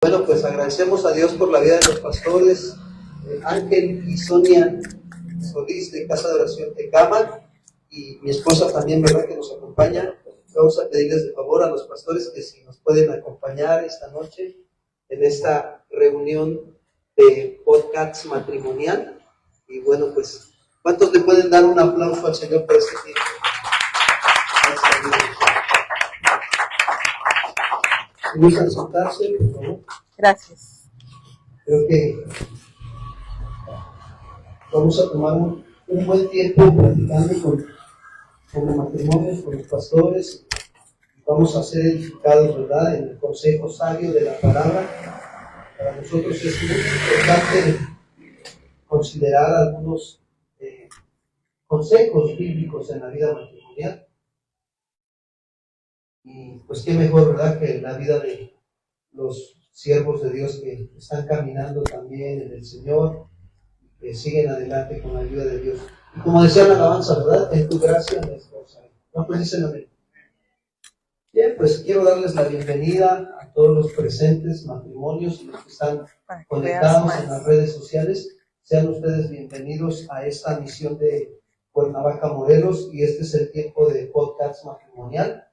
bueno, pues agradecemos a Dios por la vida de los pastores Ángel y Sonia Solís de Casa de Oración Tecama, y mi esposa también, ¿verdad?, que nos acompaña. Vamos a pedirles de favor a los pastores que si nos pueden acompañar esta noche en esta reunión de podcast matrimonial. Y bueno, pues, ¿cuántos le pueden dar un aplauso al Señor por este tiempo? ¿Me gustan sentarse, por favor? Gracias. Creo que vamos a tomar un buen tiempo platicando con los matrimonios, con los pastores. Vamos a ser edificados, ¿verdad?, en el consejo sabio de la palabra. Para nosotros es muy importante considerar algunos consejos bíblicos en la vida matrimonial. Y pues qué mejor, ¿verdad?, que la vida de los siervos de Dios que están caminando también en el Señor, que siguen adelante con la ayuda de Dios. Y como decía la alabanza, ¿verdad?, en tu gracia me esforzo. No, pues dicen amén. Bien, pues quiero darles la bienvenida a todos los presentes matrimonios y los que están conectados en las redes sociales. Sean ustedes bienvenidos a esta misión de Cuernavaca, Morelos, y este es el tiempo de podcast matrimonial.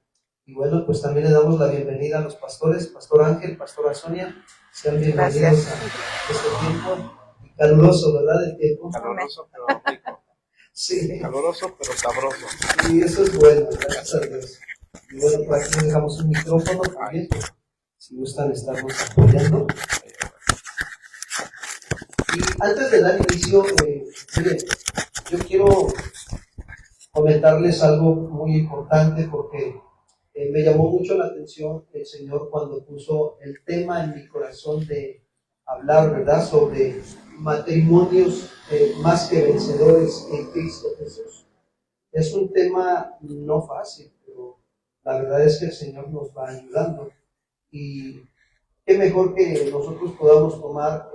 Y bueno, pues también le damos la bienvenida a los pastores, Pastor Ángel, Pastora Sonia. Sean bienvenidos a este tiempo. Y caluroso, ¿verdad? El tiempo. Caluroso, pero rico. Sí. Caluroso, pero sabroso. Y eso es bueno, gracias a Dios. Y bueno, por aquí dejamos un micrófono también, si gustan estarnos apoyando. Y antes de dar inicio, miren, yo quiero comentarles algo muy importante porque me llamó mucho la atención el Señor cuando puso el tema en mi corazón de hablar, ¿verdad?, sobre matrimonios más que vencedores en Cristo Jesús. Es un tema no fácil, pero la verdad es que el Señor nos va ayudando. Y qué mejor que nosotros podamos tomar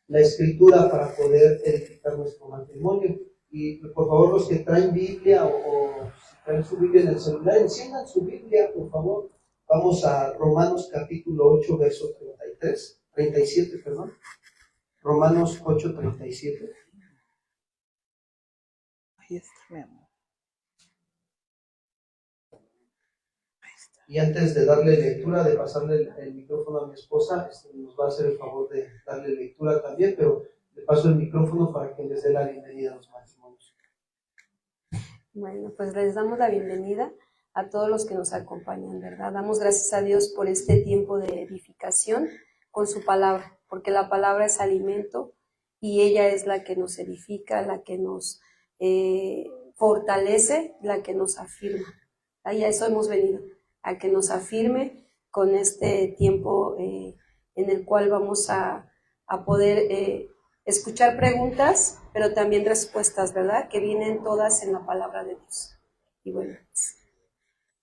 la Escritura para poder edificar nuestro matrimonio. Y por favor, los que traen Biblia o si traen su Biblia en el celular, enciendan su Biblia, por favor. Vamos a Romanos capítulo 8, verso 37, Romanos 8, 37. Ahí está, mi amor. Y antes de darle lectura, de pasarle el micrófono a mi esposa, nos va a hacer el favor de darle lectura también, pero le paso el micrófono para que les dé la bienvenida a los matrimonios. Bueno, pues les damos la bienvenida a todos los que nos acompañan, ¿verdad? Damos gracias a Dios por este tiempo de edificación con su palabra, porque la palabra es alimento y ella es la que nos edifica, la que nos fortalece, la que nos afirma. Y a eso hemos venido, a que nos afirme con este tiempo en el cual vamos a poder escuchar preguntas, pero también respuestas, ¿verdad?, que vienen todas en la palabra de Dios. Y bueno, pues,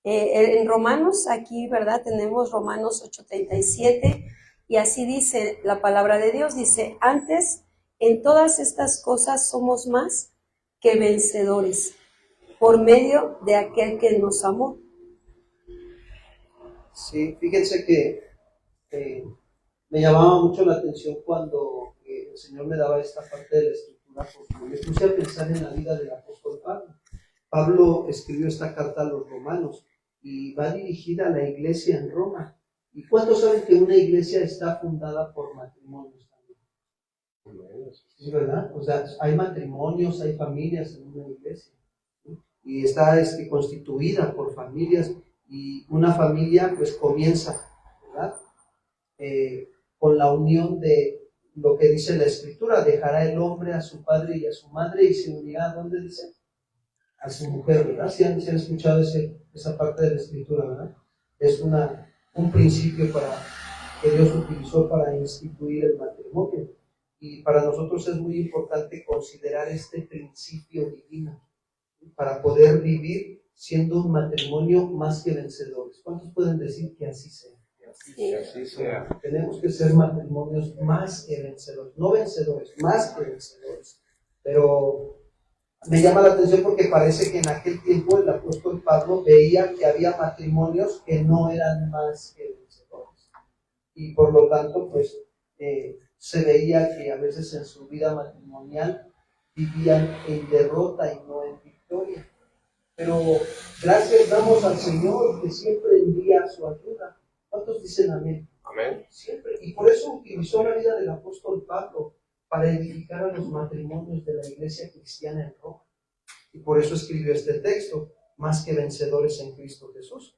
en Romanos, aquí, ¿verdad?, tenemos Romanos 8:37, y así dice la palabra de Dios, dice: antes, en todas estas cosas somos más que vencedores, por medio de aquel que nos amó. Sí, fíjense que me llamaba mucho la atención cuando el Señor me daba esta parte de la Escritura, porque me puse a pensar en la vida del apóstol Pablo. Pablo escribió esta carta a los romanos y va dirigida a la iglesia en Roma. ¿Y cuántos saben que una iglesia está fundada por matrimonios también? ¿Sí, verdad? O sea, hay matrimonios, hay familias en una iglesia, ¿sí? Y está constituida por familias, y una familia pues comienza, ¿verdad?, con la unión de lo que dice la Escritura: dejará el hombre a su padre y a su madre y se unirá, ¿dónde dice?, a su mujer, ¿verdad? ¿Sí han escuchado esa parte de la Escritura, verdad? Es un principio que Dios utilizó para instituir el matrimonio, y para nosotros es muy importante considerar este principio divino para poder vivir siendo un matrimonio más que vencedores. ¿Cuántos pueden decir que así sea? Sí. Así sea. Tenemos que ser matrimonios más que vencedores, no vencedores, más que vencedores. Pero me llama la atención porque parece que en aquel tiempo el apóstol Pablo veía que había matrimonios que no eran más que vencedores. y por lo tanto, pues, se veía que a veces en su vida matrimonial vivían en derrota y no en victoria. Pero gracias damos al Señor que siempre envía su ayuda. ¿Cuántos dicen amén? Amén. Siempre. Y por eso utilizó la vida del apóstol Pablo para edificar a los matrimonios de la iglesia cristiana en Roma. Y por eso escribió este texto, más que vencedores en Cristo Jesús.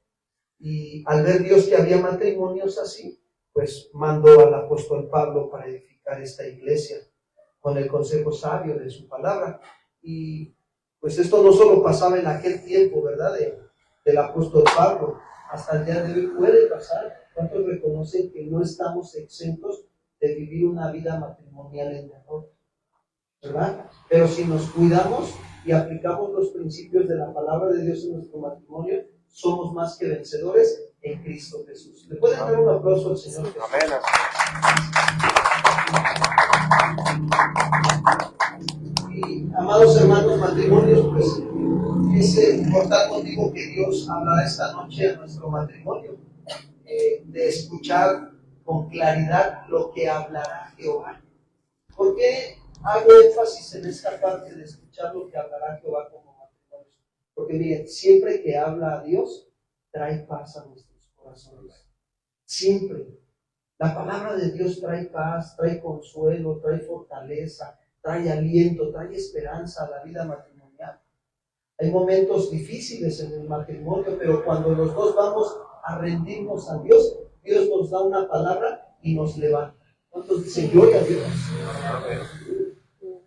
Y al ver Dios que había matrimonios así, pues mandó al apóstol Pablo para edificar esta iglesia con el consejo sabio de su palabra. Y pues esto no solo pasaba en aquel tiempo, ¿verdad? Del apóstol Pablo, hasta el día de hoy puede pasar. ¿Cuántos reconocen que no estamos exentos de vivir una vida matrimonial en error? ¿Verdad? Pero si nos cuidamos y aplicamos los principios de la palabra de Dios en nuestro matrimonio, somos más que vencedores en Cristo Jesús. ¿Le pueden dar un aplauso al Señor Jesús? Amén. Y amados hermanos, matrimonios, pues es importante, contigo que Dios hablará esta noche a nuestro matrimonio, de escuchar con claridad lo que hablará Jehová. ¿Por qué hago énfasis en esta parte de escuchar lo que hablará Jehová como matrimonios? Porque miren, siempre que habla a Dios, trae paz a nuestros corazones. Siempre. La palabra de Dios trae paz, trae consuelo, trae fortaleza, trae aliento, trae esperanza a la vida matrimonial. Hay momentos difíciles en el matrimonio, pero cuando los dos vamos a rendirnos a Dios, Dios nos da una palabra y nos levanta. ¿Cuántos dicen gloria a Dios?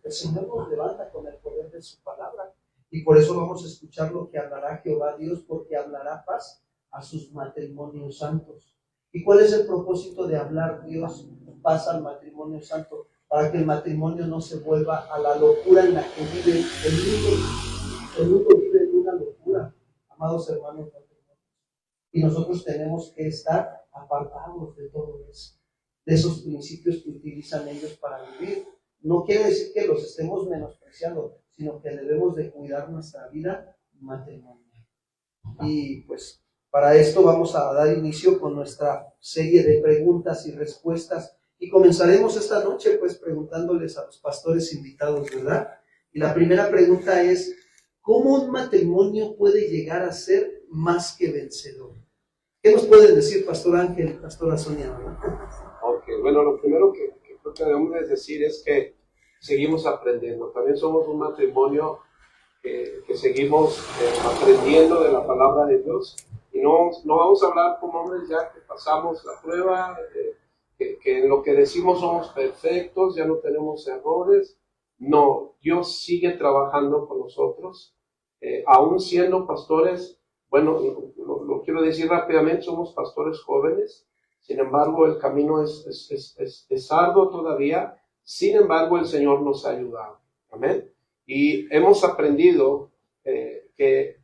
El Señor nos levanta con el poder de su palabra. Y por eso vamos a escuchar lo que hablará Jehová Dios, porque hablará paz a sus matrimonios santos. ¿Y cuál es el propósito de hablar Dios paz al matrimonio santo? Para que el matrimonio no se vuelva a la locura en la que vive el mundo. El mundo vive en una locura, amados hermanos. Y nosotros tenemos que estar apartados de todo eso, de esos principios que utilizan ellos para vivir. No quiere decir que los estemos menospreciando, sino que debemos de cuidar nuestra vida matrimonial. Y pues para esto vamos a dar inicio con nuestra serie de preguntas y respuestas. Y comenzaremos esta noche pues preguntándoles a los pastores invitados, ¿verdad? Y la primera pregunta es, ¿cómo un matrimonio puede llegar a ser más que vencedor? ¿Qué nos pueden decir, Pastor Ángel, Pastora Sonia? Ok, bueno, lo primero que creo que debemos decir es que seguimos aprendiendo. También somos un matrimonio que seguimos aprendiendo de la palabra de Dios. Y no vamos a hablar como hombres ya que pasamos la prueba, que en lo que decimos somos perfectos, ya no tenemos errores. No, Dios sigue trabajando con nosotros. Aún siendo pastores, bueno, lo quiero decir rápidamente, somos pastores jóvenes. Sin embargo, el camino es arduo todavía. Sin embargo, el Señor nos ha ayudado. Amén. Y hemos aprendido que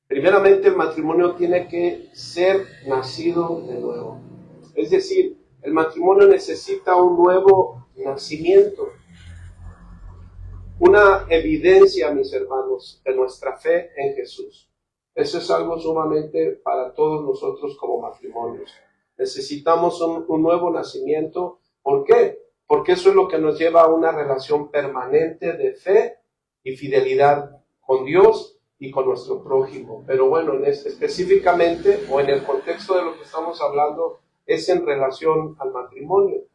primeramente el matrimonio tiene que ser nacido de nuevo. Es decir, el matrimonio necesita un nuevo nacimiento. Una evidencia, mis hermanos, de nuestra fe en Jesús. Eso es algo sumamente para todos nosotros como matrimonios. Necesitamos un nuevo nacimiento. ¿Por qué? Porque eso es lo que nos lleva a una relación permanente de fe y fidelidad con Dios y con nuestro prójimo. Pero bueno, específicamente o en el contexto de lo que estamos hablando es en relación al matrimonio.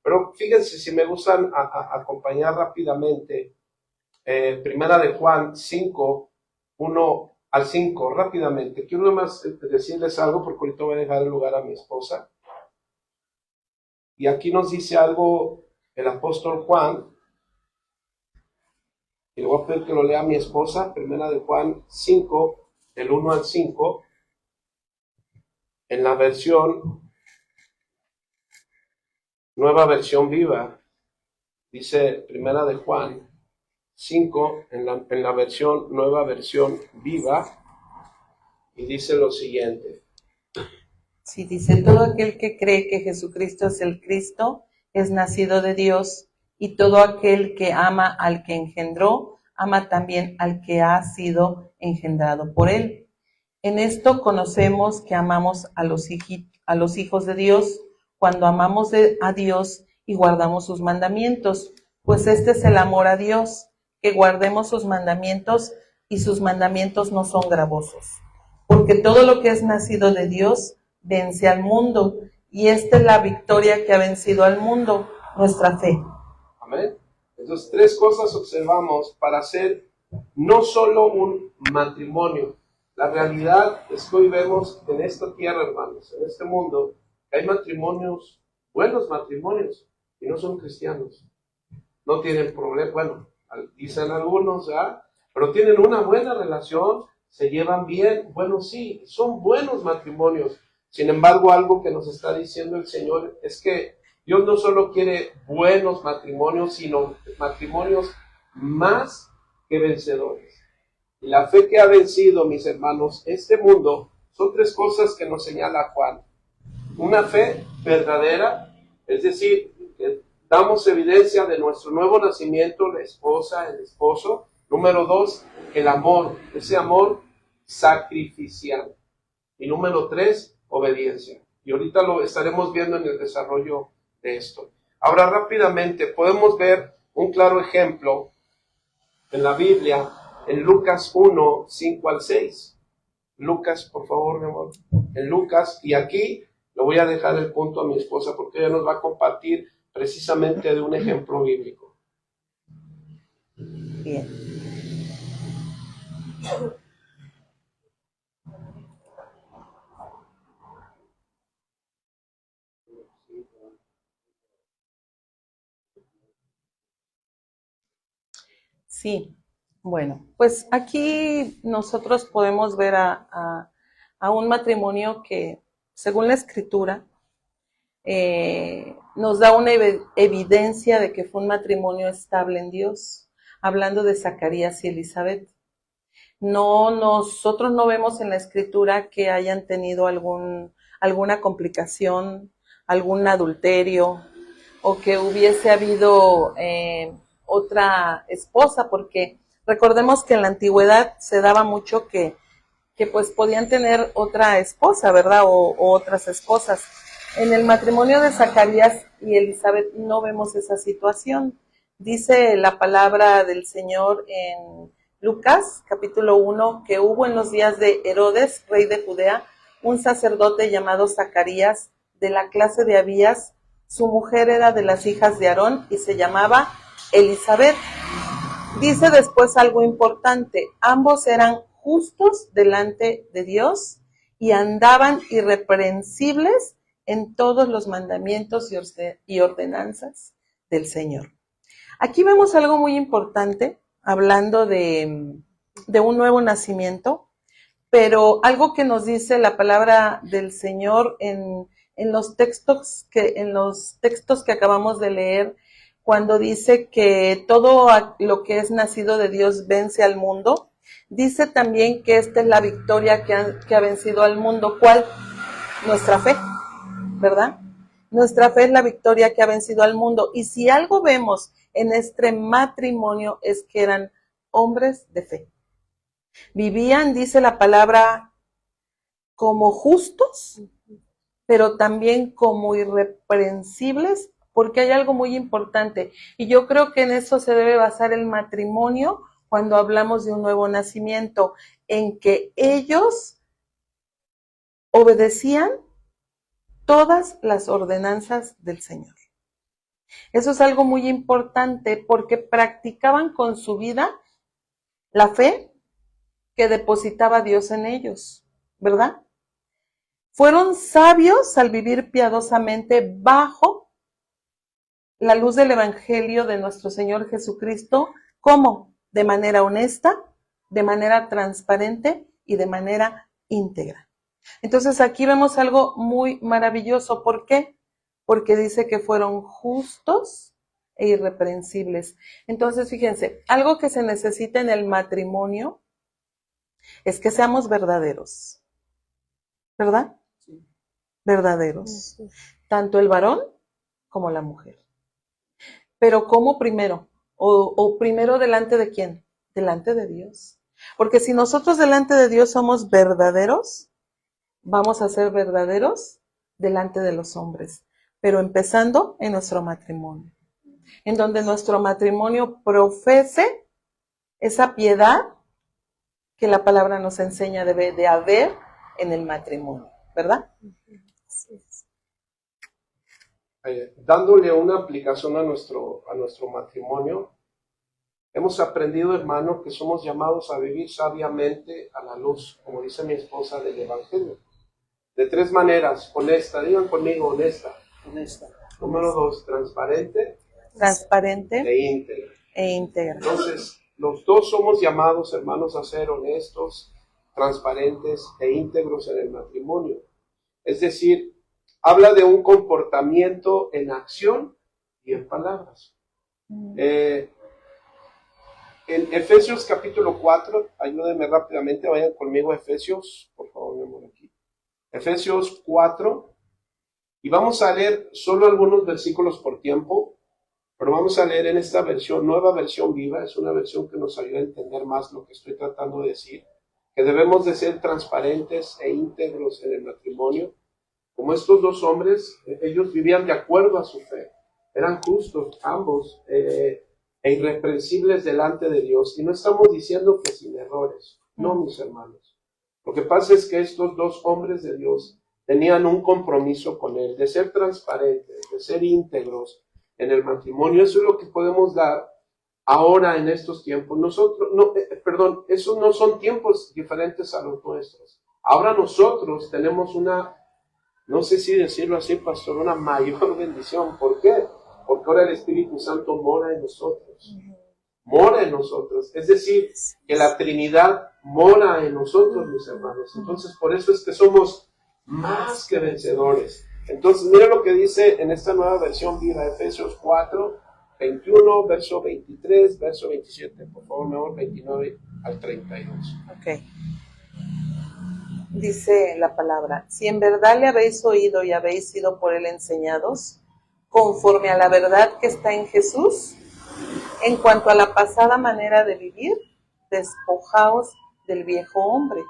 Pero fíjense, si me gustan acompañar rápidamente, Primera de Juan 5, 1 al 5, rápidamente. Quiero nomás decirles algo porque ahorita voy a dejar el lugar a mi esposa. Y aquí nos dice algo el apóstol Juan, y le voy a pedir que lo lea a mi esposa, Primera de Juan 5, del 1 al 5, en la versión, nueva versión viva. Dice Primera de Juan 5, en la versión, nueva versión viva, y dice lo siguiente. Sí, dice, todo aquel que cree que Jesucristo es el Cristo es nacido de Dios, y todo aquel que ama al que engendró, ama también al que ha sido engendrado por él. En esto conocemos que amamos a los hijos de Dios cuando amamos a Dios y guardamos sus mandamientos, pues este es el amor a Dios, que guardemos sus mandamientos, y sus mandamientos no son gravosos. Porque todo lo que es nacido de Dios vence al mundo, y esta es la victoria que ha vencido al mundo, nuestra fe. Amén. Entonces, tres cosas observamos para hacer no solo un matrimonio. La realidad es que hoy vemos en esta tierra, hermanos, en este mundo, que hay matrimonios, buenos matrimonios, y no son cristianos. No tienen problema, bueno, dicen algunos, ¿verdad? Pero tienen una buena relación, se llevan bien. Bueno, sí, son buenos matrimonios. Sin embargo, algo que nos está diciendo el Señor es que Dios no solo quiere buenos matrimonios, sino matrimonios más que vencedores. Y la fe que ha vencido, mis hermanos, este mundo, son tres cosas que nos señala Juan. Una fe verdadera, es decir, que damos evidencia de nuestro nuevo nacimiento, la esposa, el esposo. Número dos, el amor, ese amor sacrificial. Y número tres, obediencia. Y ahorita lo estaremos viendo en el desarrollo de esto. Ahora rápidamente podemos ver un claro ejemplo en la Biblia, en Lucas 1, 5 al 6. Lucas, por favor, mi amor. En Lucas, y aquí le voy a dejar el punto a mi esposa porque ella nos va a compartir precisamente de un ejemplo bíblico. Bien. Sí, bueno, pues aquí nosotros podemos ver a un matrimonio que, según la Escritura, nos da una evidencia de que fue un matrimonio estable en Dios, hablando de Zacarías y Elizabeth. No, nosotros no vemos en la Escritura que hayan tenido alguna complicación, algún adulterio, o que hubiese habido otra esposa, porque recordemos que en la antigüedad se daba mucho que pues podían tener otra esposa, ¿verdad? O otras esposas. En el matrimonio de Zacarías y Elizabeth no vemos esa situación. Dice la palabra del Señor en Lucas, capítulo 1, que hubo en los días de Herodes, rey de Judea, un sacerdote llamado Zacarías, de la clase de Abías. Su mujer era de las hijas de Aarón y se llamaba Elizabeth. Dice después algo importante: ambos eran justos delante de Dios y andaban irreprensibles en todos los mandamientos y ordenanzas del Señor. Aquí vemos algo muy importante, hablando de un nuevo nacimiento, pero algo que nos dice la palabra del Señor en los textos que acabamos de leer, cuando dice que todo lo que es nacido de Dios vence al mundo. Dice también que esta es la victoria que ha vencido al mundo. ¿Cuál? Nuestra fe, ¿verdad? Nuestra fe es la victoria que ha vencido al mundo. Y si algo vemos en este matrimonio es que eran hombres de fe. Vivían, dice la palabra, como justos, pero también como irreprensibles, porque hay algo muy importante. Y yo creo que en eso se debe basar el matrimonio cuando hablamos de un nuevo nacimiento, en que ellos obedecían todas las ordenanzas del Señor. Eso es algo muy importante porque practicaban con su vida la fe que depositaba Dios en ellos, ¿verdad? Fueron sabios al vivir piadosamente bajo la luz del Evangelio de nuestro Señor Jesucristo. ¿Cómo? De manera honesta, de manera transparente y de manera íntegra. Entonces aquí vemos algo muy maravilloso. ¿Por qué? Porque dice que fueron justos e irreprensibles. Entonces, fíjense, algo que se necesita en el matrimonio es que seamos verdaderos, ¿verdad? Sí. Verdaderos. Sí. Tanto el varón como la mujer. Pero ¿cómo primero? ¿O primero delante de quién? Delante de Dios. Porque si nosotros delante de Dios somos verdaderos, vamos a ser verdaderos delante de los hombres. pero empezando en nuestro matrimonio, en donde nuestro matrimonio profese esa piedad que la palabra nos enseña debe de haber en el matrimonio, ¿verdad? Dándole una aplicación a nuestro matrimonio, hemos aprendido, hermano, que somos llamados a vivir sabiamente a la luz, como dice mi esposa, del Evangelio. De 3 maneras: honesta, digan conmigo, honesta. Honesta. Número 2, transparente Transparente e íntegra. e íntegra. Entonces, los dos somos llamados, hermanos, a ser honestos, transparentes e íntegros en el matrimonio. Es decir, habla de un comportamiento en acción y en palabras. En Efesios capítulo 4, ayúdenme rápidamente, vayan conmigo a Efesios, por favor, mi amor, aquí. Efesios 4, y vamos a leer solo algunos versículos por tiempo, pero vamos a leer en esta versión, nueva versión viva, es una versión que nos ayuda a entender más lo que estoy tratando de decir, que debemos de ser transparentes e íntegros en el matrimonio. Como estos 2 hombres, ellos vivían de acuerdo a su fe, eran justos ambos e irreprensibles delante de Dios. Y no estamos diciendo que sin errores, no, mis hermanos. Lo que pasa es que estos 2 hombres de Dios tenían un compromiso con Él, de ser transparentes, de ser íntegros en el matrimonio. Eso es lo que podemos dar ahora en estos tiempos. Esos no son tiempos diferentes a los nuestros. Ahora nosotros tenemos una, no sé si decirlo así, pastor, una mayor bendición. ¿Por qué? Porque ahora el Espíritu Santo mora en nosotros. Mora en nosotros. Es decir, que la Trinidad mora en nosotros, mis hermanos. Entonces, por eso es que somos más que vencedores. Entonces, mira lo que dice en esta nueva versión viva, Efesios 4, 21, verso 23, verso 27. Por favor, mejor 29 al 32. Ok. Dice la palabra: si en verdad le habéis oído y habéis sido por él enseñados, conforme a la verdad que está en Jesús, en cuanto a la pasada manera de vivir, despojaos del viejo hombre,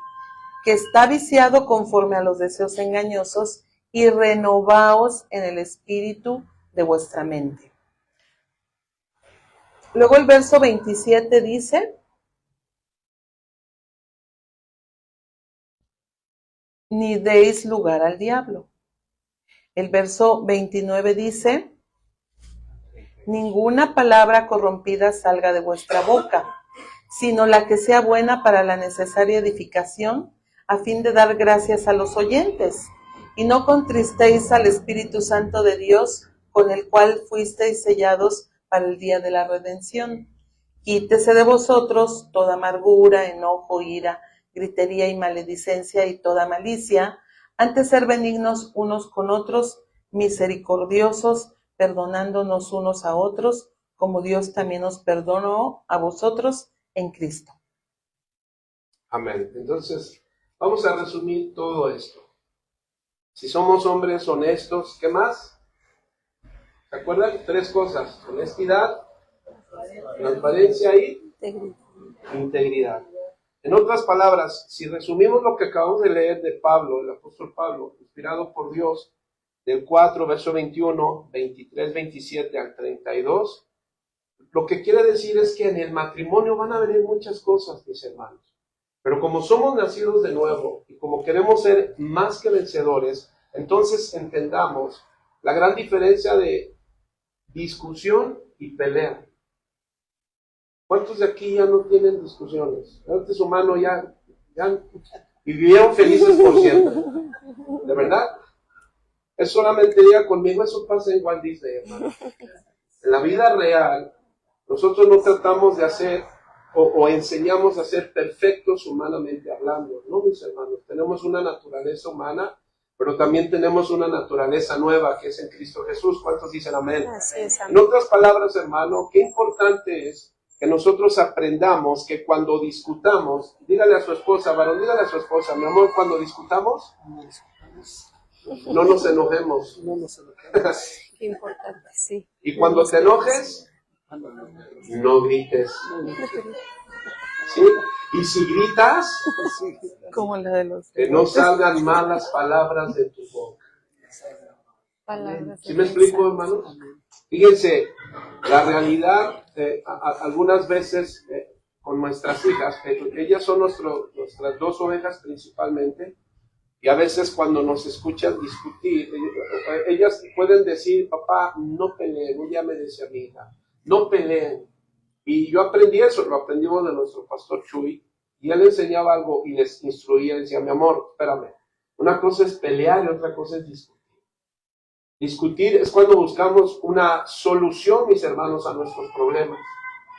que está viciado conforme a los deseos engañosos, y renovaos en el espíritu de vuestra mente. Luego el verso 27 dice: ni deis lugar al diablo. El verso 29 dice: ninguna palabra corrompida salga de vuestra boca, sino la que sea buena para la necesaria edificación, a fin de dar gracias a los oyentes. Y no contristéis al Espíritu Santo de Dios, con el cual fuisteis sellados para el día de la redención. Quítese de vosotros toda amargura, enojo, ira, gritería y maledicencia y toda malicia. Antes ser benignos unos con otros, misericordiosos, perdonándonos unos a otros, como Dios también os perdonó a vosotros en Cristo. Amén. Entonces, vamos a resumir todo esto. Si somos hombres honestos, ¿qué más? ¿Se acuerdan? 3 cosas: honestidad, transparencia y integridad. En otras palabras, si resumimos lo que acabamos de leer de Pablo, el apóstol Pablo, inspirado por Dios, del 4, verso 21, 23, 27 al 32, lo que quiere decir es que en el matrimonio van a venir muchas cosas, mis hermanos. Pero como somos nacidos de nuevo y como queremos ser más que vencedores, entonces entendamos la gran diferencia de discusión y pelea. ¿Cuántos de aquí ya no tienen discusiones? Levante su mano, ya y vivieron felices por siempre. ¿De verdad? Es solamente diga conmigo, eso pasa en Walt Disney, hermano. En la vida real, nosotros no tratamos de hacer o enseñamos a ser perfectos humanamente hablando, ¿no, mis hermanos? Tenemos una naturaleza humana, pero también tenemos una naturaleza nueva que es en Cristo Jesús. ¿Cuántos dicen amén? Así es, amén. En otras palabras, hermano, qué importante es que nosotros aprendamos que cuando discutamos, dígale a su esposa, varón, dígale a su esposa, mi amor, cuando discutamos, no nos enojemos. Qué importante, sí. Y cuando te enojes, no grites. ¿Sí? Y si gritas, Como la de los... que no salgan malas palabras de tu boca. Palabras ¿Sí me explico, hermanos? Fíjense, la realidad, algunas veces con nuestras hijas, ellas son nuestras dos ovejas principalmente, y a veces cuando nos escuchan discutir, ellas pueden decir, papá, no peleen, un día me decía mi hija, no peleen. Y yo aprendí eso, lo aprendimos de nuestro pastor Chuy, y él enseñaba algo y les instruía, decía, mi amor, espérame, una cosa es pelear y otra cosa es discutir. Discutir es cuando buscamos una solución, mis hermanos, a nuestros problemas,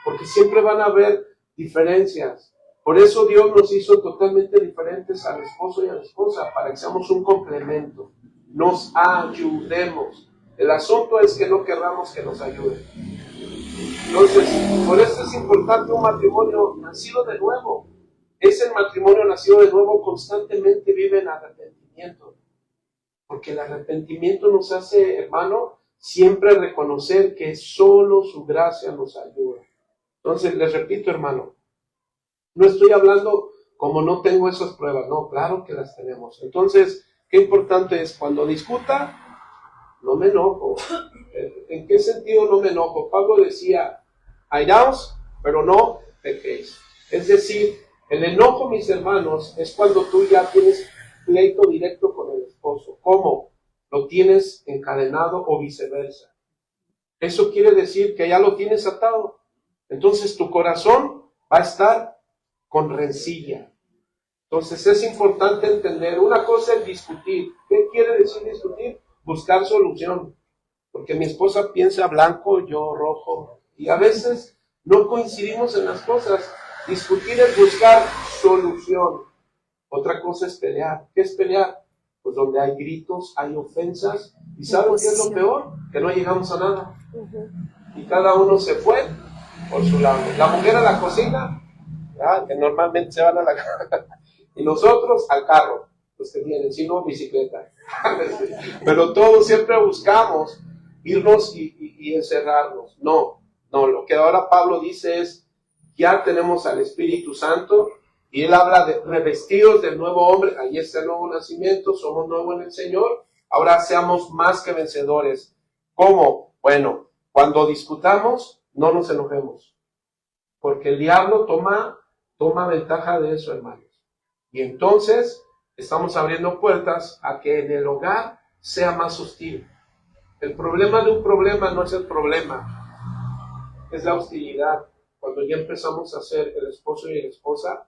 porque siempre van a haber diferencias. Por eso Dios nos hizo totalmente diferentes al esposo y a la esposa, para que seamos un complemento, nos ayudemos. El asunto es que no querramos que nos ayuden. Entonces, por eso es importante un matrimonio nacido de nuevo. Ese matrimonio nacido de nuevo constantemente vive en arrepentimiento. Porque el arrepentimiento nos hace, hermano, siempre reconocer que solo su gracia nos ayuda. Entonces, les repito, hermano, no estoy hablando como no tengo esas pruebas. No, claro que las tenemos. Entonces, qué importante es cuando discuta, no me enojo. ¿En qué sentido no me enojo? Pablo decía, airaos, pero no pequéis. Es decir, el enojo, mis hermanos, es cuando tú ya tienes pleito directo con el esposo. ¿Cómo? Lo tienes encadenado o viceversa. Eso quiere decir que ya lo tienes atado. Entonces tu corazón va a estar con rencilla. Entonces es importante entender, una cosa es discutir. ¿Qué quiere decir discutir? Buscar solución. Porque mi esposa piensa blanco, yo rojo. Y a veces no coincidimos en las cosas. Discutir es buscar solución. Otra cosa es pelear. ¿Qué es pelear? Pues donde hay gritos, hay ofensas. ¿Y saben qué es lo peor? Que no llegamos a nada. Y cada uno se fue por su lado. La mujer a la cocina, que normalmente se van a la casa. Y nosotros al carro, los que vienen, si no, bicicleta. Pero todos siempre buscamos irnos y encerrarnos. No, lo que ahora Pablo dice es, ya tenemos al Espíritu Santo, y él habla de revestidos del nuevo hombre. Ahí está el nuevo nacimiento, somos nuevos en el Señor. Ahora seamos más que vencedores. ¿Cómo? Bueno, cuando discutamos, no nos enojemos. Porque el diablo toma ventaja de eso, hermanos. Y entonces estamos abriendo puertas a que en el hogar sea más hostil. El problema de un problema no es el problema, es la hostilidad. Cuando ya empezamos a ser el esposo y la esposa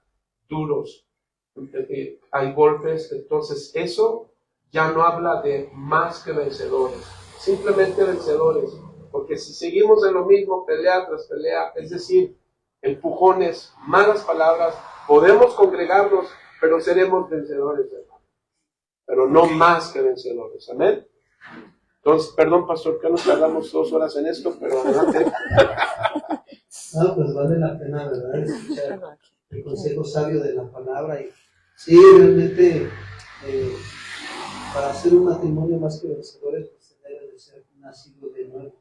duros, hay golpes, entonces eso ya no habla de más que vencedores, simplemente vencedores. Porque si seguimos en lo mismo, pelea tras pelea, es decir, empujones, malas palabras, podemos congregarnos, pero seremos vencedores, hermano. Pero no más que vencedores, amén. Entonces, perdón, pastor, que nos tardamos 2 horas en esto, pero adelante. No, pues vale la pena, ¿verdad? Escuchar el consejo sabio de la palabra. Y sí, realmente, para hacer un matrimonio más que vencedores, pues debe de ser nacido de nuevo.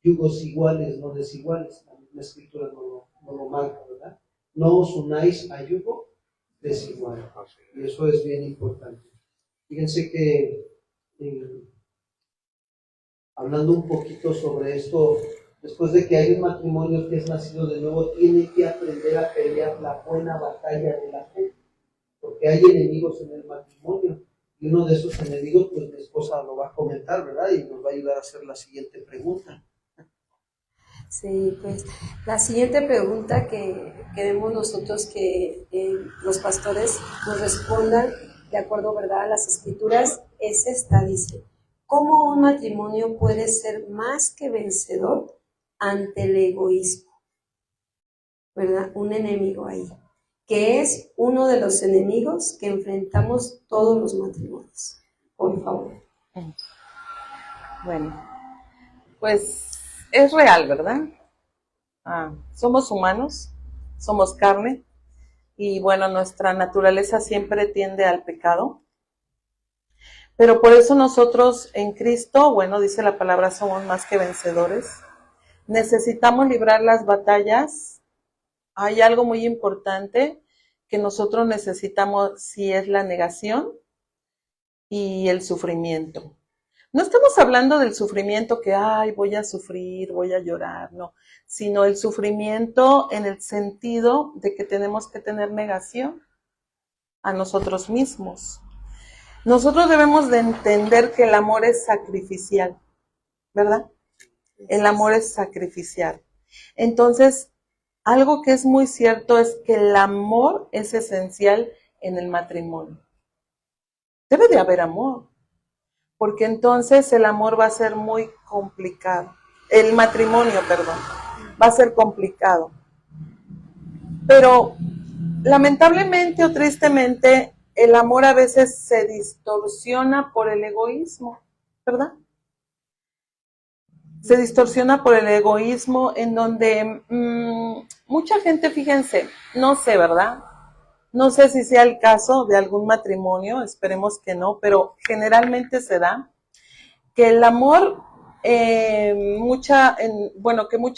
Yugos iguales, no desiguales. La escritura no lo marca, ¿verdad? No os unáis a yugo desigual. Y eso es bien importante. Fíjense que hablando un poquito sobre esto, después de que hay un matrimonio que es nacido de nuevo, tiene que aprender a pelear la buena batalla de la fe, porque hay enemigos en el matrimonio, y uno de esos enemigos, pues mi esposa lo va a comentar, ¿verdad? Y nos va a ayudar a hacer la siguiente pregunta. Sí, pues la siguiente pregunta que queremos nosotros que los pastores nos respondan de acuerdo, ¿verdad?, a las escrituras es esta, dice: ¿cómo un matrimonio puede ser más que vencedor ante el egoísmo? ¿Verdad? Un enemigo ahí, que es uno de los enemigos que enfrentamos todos los matrimonios. Por favor. Bueno, pues es real, ¿verdad? Somos humanos, somos carne, y bueno, nuestra naturaleza siempre tiende al pecado. Pero por eso nosotros en Cristo, bueno, dice la palabra, somos más que vencedores. Necesitamos librar las batallas. Hay algo muy importante que nosotros necesitamos, si es la negación y el sufrimiento. No estamos hablando del sufrimiento que, ay, voy a sufrir, voy a llorar, no, sino el sufrimiento en el sentido de que tenemos que tener negación a nosotros mismos. Nosotros debemos de entender que el amor es sacrificial, ¿verdad? El amor es sacrificial. Entonces, algo que es muy cierto es que el amor es esencial en el matrimonio. Debe de haber amor, porque entonces el amor va a ser muy complicado. El matrimonio, perdón, va a ser complicado. Pero lamentablemente o tristemente, el amor a veces se distorsiona por el egoísmo, ¿verdad? Se distorsiona por el egoísmo en donde mucha gente, fíjense, no sé, ¿verdad? No sé si sea el caso de algún matrimonio, esperemos que no, pero generalmente se da que el amor, que mucha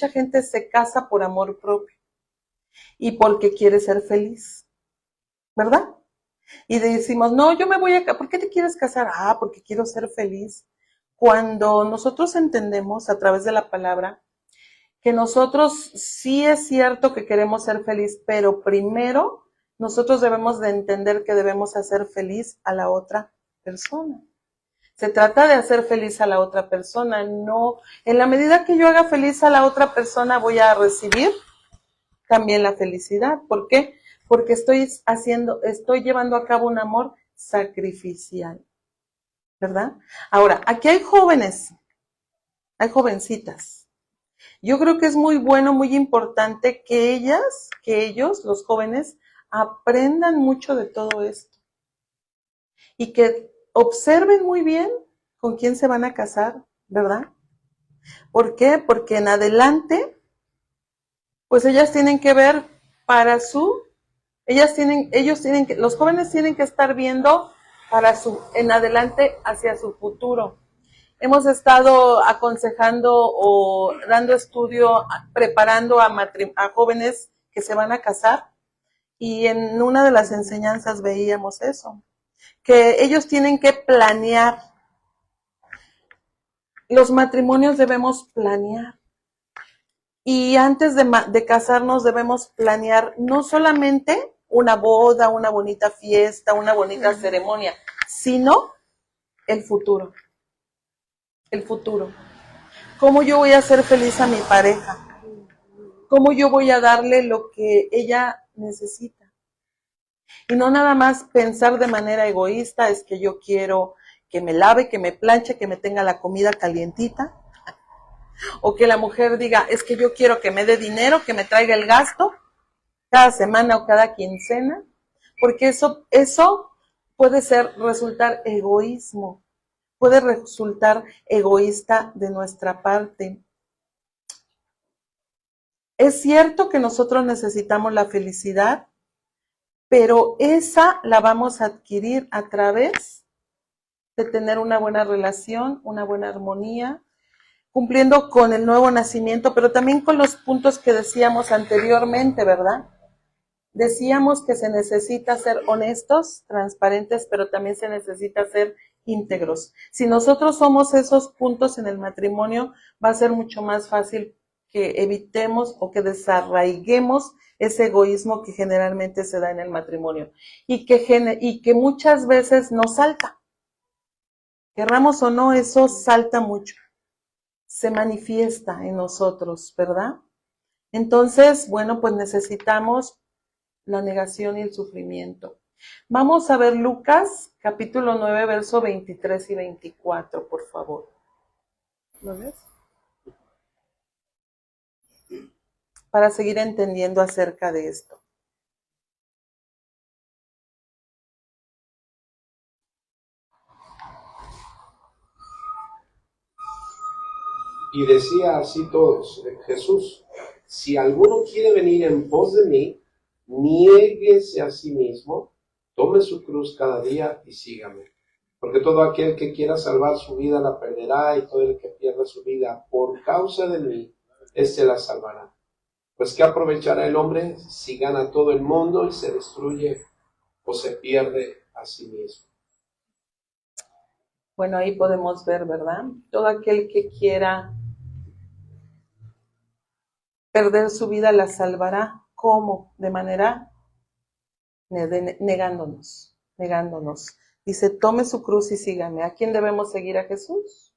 gente se casa por amor propio y porque quiere ser feliz, ¿verdad? Y decimos, no, yo me voy a... ¿Por qué te quieres casar? Ah, porque quiero ser feliz. Cuando nosotros entendemos a través de la palabra que nosotros sí es cierto que queremos ser feliz, pero primero nosotros debemos de entender que debemos hacer feliz a la otra persona. Se trata de hacer feliz a la otra persona, no, en la medida que yo haga feliz a la otra persona voy a recibir también la felicidad. ¿Por qué? Porque estoy llevando a cabo un amor sacrificial, ¿verdad? Ahora, aquí hay jóvenes, hay jovencitas. Yo creo que es muy bueno, muy importante que ellos, los jóvenes, aprendan mucho de todo esto y que observen muy bien con quién se van a casar, ¿verdad? ¿Por qué? Porque en adelante, pues ellas tienen que ver los jóvenes tienen que estar viendo en adelante hacia su futuro. Hemos estado aconsejando o dando estudio, preparando a jóvenes que se van a casar, y en una de las enseñanzas veíamos eso, que ellos tienen que planear. Los matrimonios debemos planear. Y antes de casarnos debemos planear no solamente una boda, una bonita fiesta, una bonita ceremonia, sino el futuro. El futuro. ¿Cómo yo voy a hacer feliz a mi pareja? ¿Cómo yo voy a darle lo que ella necesita? Y no nada más pensar de manera egoísta, es que yo quiero que me lave, que me planche, que me tenga la comida calientita. O que la mujer diga, es que yo quiero que me dé dinero, que me traiga el gasto cada semana o cada quincena, porque eso puede resultar egoísmo, puede resultar egoísta de nuestra parte. Es cierto que nosotros necesitamos la felicidad, pero esa la vamos a adquirir a través de tener una buena relación, una buena armonía, cumpliendo con el nuevo nacimiento, pero también con los puntos que decíamos anteriormente, ¿verdad? Decíamos que se necesita ser honestos, transparentes, pero también se necesita ser íntegros. Si nosotros somos esos puntos en el matrimonio, va a ser mucho más fácil que evitemos o que desarraiguemos ese egoísmo que generalmente se da en el matrimonio y que muchas veces nos salta. Querramos o no, eso salta mucho. Se manifiesta en nosotros, ¿verdad? Entonces, bueno, pues necesitamos la negación y el sufrimiento. Vamos a ver Lucas, capítulo 9, verso 23 y 24, por favor. ¿Lo ves? Para seguir entendiendo acerca de esto. Y decía así todos, Jesús, si alguno quiere venir en pos de mí, niéguese a sí mismo, tome su cruz cada día y sígame. Porque todo aquel que quiera salvar su vida la perderá, y todo el que pierda su vida por causa de mí, éste la salvará. Pues ¿qué aprovechará el hombre si gana todo el mundo y se destruye o se pierde a sí mismo? Bueno, ahí podemos ver, ¿verdad? Todo aquel que quiera perder su vida la salvará. ¿Cómo? De manera negándonos. Dice, tome su cruz y sígame. ¿A quién debemos seguir? ¿A Jesús?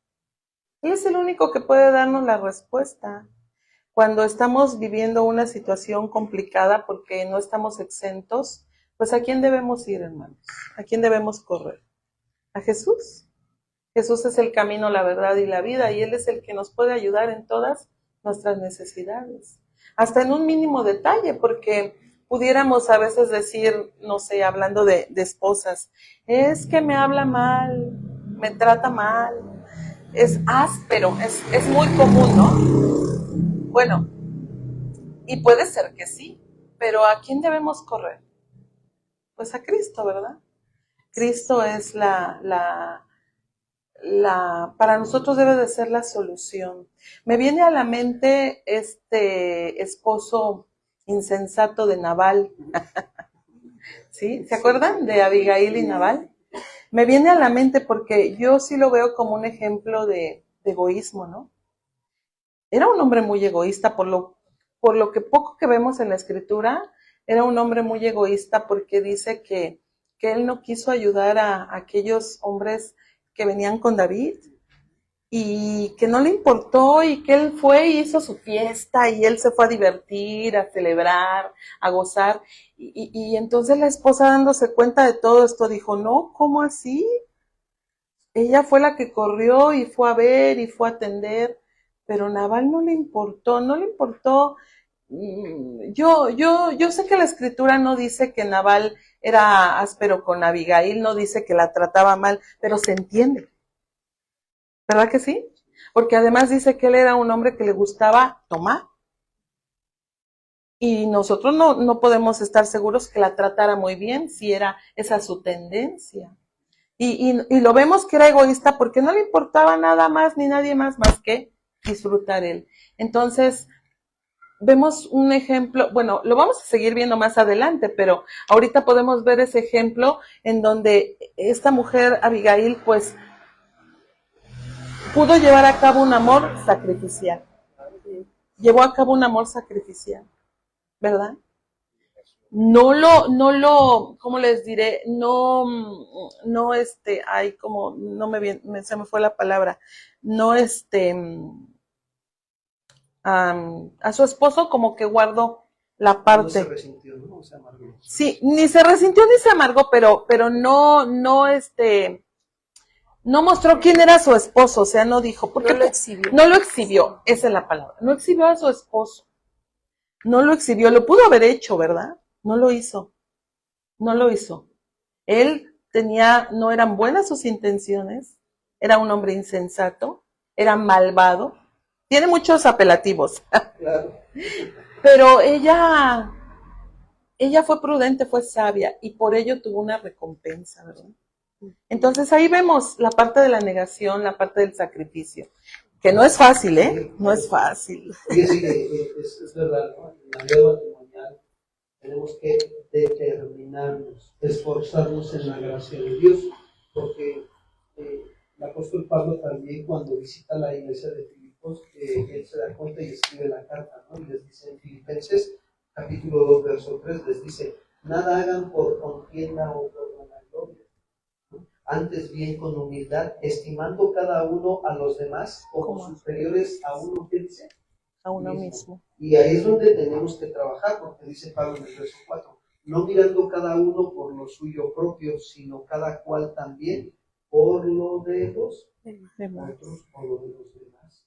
Él es el único que puede darnos la respuesta. Cuando estamos viviendo una situación complicada porque no estamos exentos, pues ¿a quién debemos ir, hermanos? ¿A quién debemos correr? ¿A Jesús? Jesús es el camino, la verdad y la vida, y Él es el que nos puede ayudar en todas nuestras necesidades. Hasta en un mínimo detalle, porque pudiéramos a veces decir, no sé, hablando de esposas, es que me habla mal, me trata mal, es áspero, es muy común, ¿no? Bueno, y puede ser que sí, pero ¿a quién debemos correr? Pues a Cristo, ¿verdad? Cristo es para nosotros debe de ser la solución. Me viene a la mente este esposo insensato de Nabal. ¿Sí? ¿Se acuerdan de Abigail y Nabal? Me viene a la mente porque yo sí lo veo como un ejemplo de egoísmo, ¿no? Era un hombre muy egoísta, por lo que poco que vemos en la escritura, era un hombre muy egoísta porque dice que él no quiso ayudar a aquellos hombres que venían con David y que no le importó y que él fue y hizo su fiesta y él se fue a divertir, a celebrar, a gozar. Y entonces la esposa, dándose cuenta de todo esto, dijo, no, ¿cómo así? Ella fue la que corrió y fue a ver y fue a atender, pero Nabal no le importó, no le importó. Yo sé que la escritura no dice que Nabal era áspero con Abigail, no dice que la trataba mal, pero se entiende, ¿verdad que sí? Porque además dice que él era un hombre que le gustaba tomar. Y nosotros no podemos estar seguros que la tratara muy bien si era esa su tendencia. Y lo vemos que era egoísta porque no le importaba nada más ni nadie más que disfrutar él. Entonces, vemos un ejemplo, bueno, lo vamos a seguir viendo más adelante, pero ahorita podemos ver ese ejemplo en donde esta mujer, Abigail, pues pudo llevar a cabo un amor sacrificial. Llevó a cabo un amor sacrificial, ¿verdad? ¿Cómo les diré? Como, no se me fue la palabra, no, a su esposo como que guardó la parte. No se resintió, ¿no? Se amargó. Sí, ni se resintió ni se amargó, pero no mostró quién era su esposo, o sea, no dijo, porque No lo exhibió. No lo exhibió, esa es la palabra, no exhibió a su esposo, no lo exhibió, lo pudo haber hecho, ¿verdad? No lo hizo. No lo hizo. Él no eran buenas sus intenciones, era un hombre insensato, era malvado, tiene muchos apelativos. Claro. Pero ella fue prudente, fue sabia y por ello tuvo una recompensa, ¿verdad? Entonces ahí vemos la parte de la negación, la parte del sacrificio, que no es fácil, ¿eh? No es fácil. Sí, es verdad, ¿no? En la vida matrimonial tenemos que determinarnos, esforzarnos en la gracia de Dios, porque el apóstol Pablo también cuando visita la iglesia de Filipos, él se da cuenta y escribe la carta, ¿no? Y les dice en Filipenses, capítulo 2, verso 3, les dice, nada hagan por contienda o por vanagloria, ¿no? Antes bien con humildad, estimando cada uno a los demás como superiores a uno, ¿qué dice? A uno mismo. Y ahí es donde tenemos que trabajar, porque dice Pablo en el verso 4, no mirando cada uno por lo suyo propio, sino cada cual también por lo de los otros, por lo de los demás.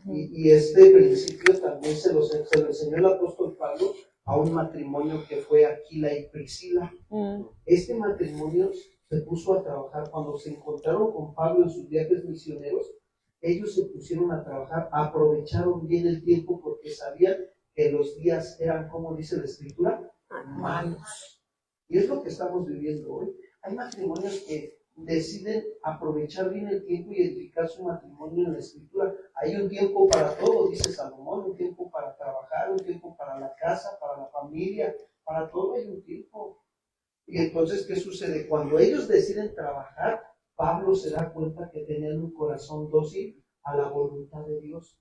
Y este principio también se lo enseñó el apóstol Pablo a un matrimonio que fue Aquila y Priscila. Este matrimonio se puso a trabajar cuando se encontraron con Pablo en sus viajes misioneros. Ellos se pusieron a trabajar, aprovecharon bien el tiempo porque sabían que los días eran, como dice la escritura, malos. Y es lo que estamos viviendo hoy. Hay matrimonios que deciden aprovechar bien el tiempo y edificar su matrimonio en la escritura. Hay un tiempo para todo, dice Salomón, un tiempo para trabajar, un tiempo para la casa, para la familia, para todo hay un tiempo. Y entonces, ¿qué sucede? Cuando ellos deciden trabajar, Pablo se da cuenta que tenían un corazón dócil a la voluntad de Dios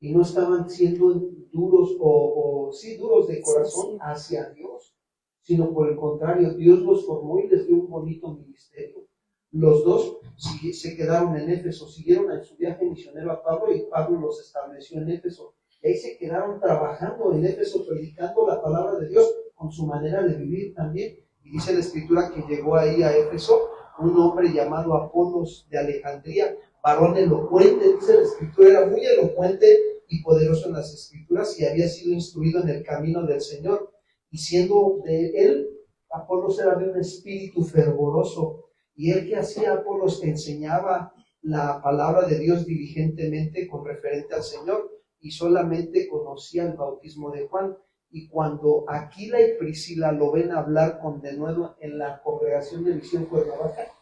y no estaban siendo duros duros de corazón hacia Dios, sino por el contrario, Dios los formó y les dio un bonito ministerio. Los dos se quedaron en Éfeso, siguieron en su viaje misionero a Pablo y Pablo los estableció en Éfeso. Y ahí se quedaron trabajando en Éfeso, predicando la palabra de Dios con su manera de vivir también. Y dice la Escritura que llegó ahí a Éfeso un hombre llamado Apolos de Alejandría, varón elocuente. Dice la Escritura, era muy elocuente y poderoso en las Escrituras y había sido instruido en el camino del Señor. Y siendo de él, Apolos era de un espíritu fervoroso. Y él que hacía, Apolos enseñaba la palabra de Dios diligentemente con referente al Señor y solamente conocía el bautismo de Juan. Y cuando Aquila y Priscila lo ven hablar con denuedo en la congregación de Misión Cuernavaca,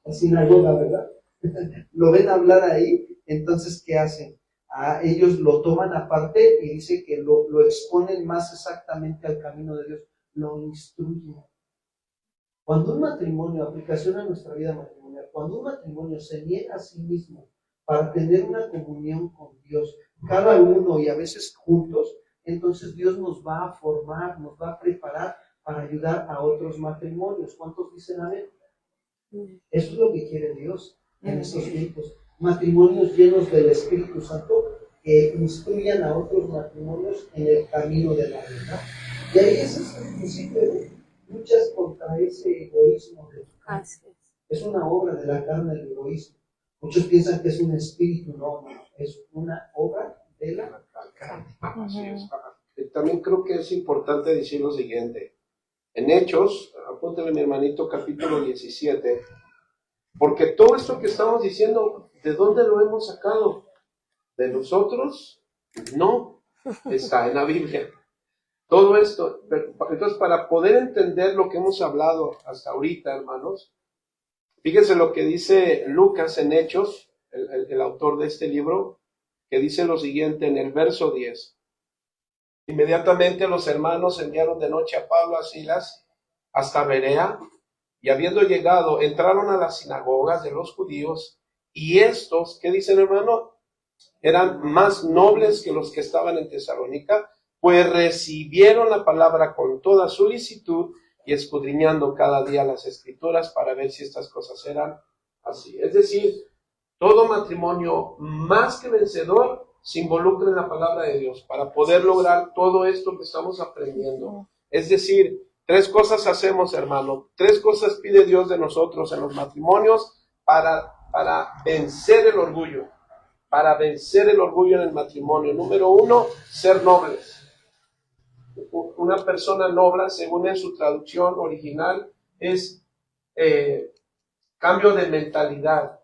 la sinagoga, ¿verdad? Lo ven hablar ahí, entonces, ¿qué hacen? Ellos lo toman aparte y dice que lo exponen más exactamente al camino de Dios, lo instruyen. Cuando un matrimonio, aplicación a nuestra vida matrimonial, cuando un matrimonio se niega a sí mismo para tener una comunión con Dios, cada uno y a veces juntos, entonces Dios nos va a formar, nos va a preparar para ayudar a otros matrimonios. ¿Cuántos dicen amén? Eso es lo que quiere Dios en estos tiempos. Matrimonios llenos del Espíritu Santo que instruyan a otros matrimonios en el camino de la verdad. Y ahí ese es el principio de luchas contra ese egoísmo de tu carne. Es una obra de la carne el egoísmo. Muchos piensan que es un espíritu, no, es una obra de la carne. Así es. También creo que es importante decir lo siguiente. En Hechos, apúntale mi hermanito, capítulo 17, porque todo esto que estamos diciendo, ¿de dónde lo hemos sacado? ¿De nosotros? No, está en la Biblia. Todo esto, entonces para poder entender lo que hemos hablado hasta ahorita, hermanos, fíjense lo que dice Lucas en Hechos, el autor de este libro, que dice lo siguiente en el verso 10. Inmediatamente los hermanos enviaron de noche a Pablo a Silas hasta Berea, y habiendo llegado, entraron a las sinagogas de los judíos, y estos, ¿qué dicen, hermano? Eran más nobles que los que estaban en Tesalónica, pues recibieron la palabra con toda solicitud y escudriñando cada día las escrituras para ver si estas cosas eran así. Es decir, todo matrimonio más que vencedor se involucra en la palabra de Dios para poder lograr todo esto que estamos aprendiendo. Es decir, 3 cosas hacemos, hermano, 3 cosas pide Dios de nosotros en los matrimonios para vencer el orgullo, para vencer el orgullo en el matrimonio. Número 1, ser nobles. Una persona noble, según en su traducción original, es cambio de mentalidad,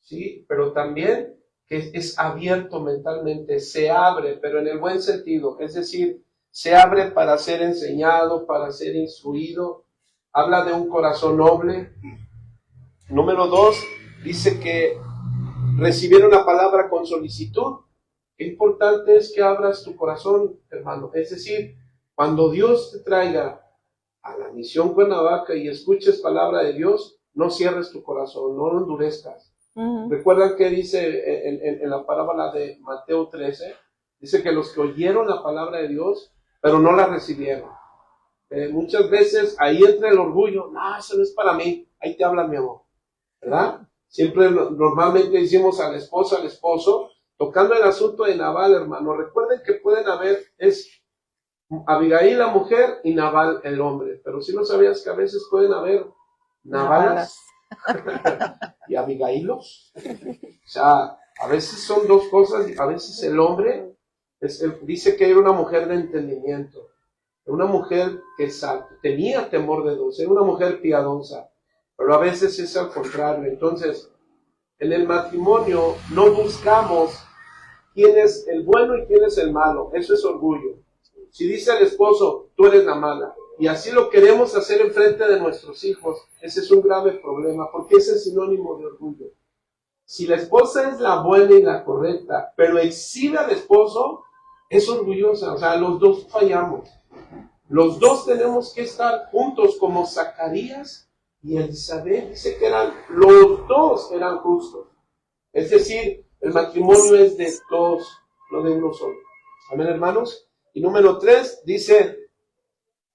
¿sí? Pero también que es abierto mentalmente, se abre, pero en el buen sentido, es decir, se abre para ser enseñado, para ser instruido, habla de un corazón noble. Número 2, dice que recibieron la palabra con solicitud. Qué importante es que abras tu corazón, hermano, es decir, cuando Dios te traiga a la Misión Cuernavaca y escuches palabra de Dios, no cierres tu corazón, no lo endurezcas. ¿Recuerdan qué dice en la parábola de Mateo 13? Dice que los que oyeron la palabra de Dios, pero no la recibieron. Muchas veces ahí entra el orgullo. No, eso no es para mí. Ahí te habla mi amor, ¿verdad? Siempre normalmente decimos a la esposa, al esposo, tocando el asunto de Nabal, hermano. Recuerden que pueden haber, es Abigail la mujer y Nabal el hombre. Pero si no sabías que a veces pueden haber Nabalas y Abigailos. O sea, a veces son 2 cosas. A veces el hombre dice que era una mujer de entendimiento, una mujer que tenía temor de Dios, era una mujer piadosa, pero a veces es al contrario. Entonces, en el matrimonio no buscamos quién es el bueno y quién es el malo. Eso es orgullo. Si dice el esposo, tú eres la mala, y así lo queremos hacer en frente de nuestros hijos, ese es un grave problema, porque ese es sinónimo de orgullo. Si la esposa es la buena y la correcta, pero exhibe al esposo, es orgullosa. O sea, los dos fallamos. Los dos tenemos que estar juntos como Zacarías y Elizabeth, dice que los dos eran justos. Es decir, el matrimonio es de dos, no de uno solo. Amén, hermanos. Y número 3 dice,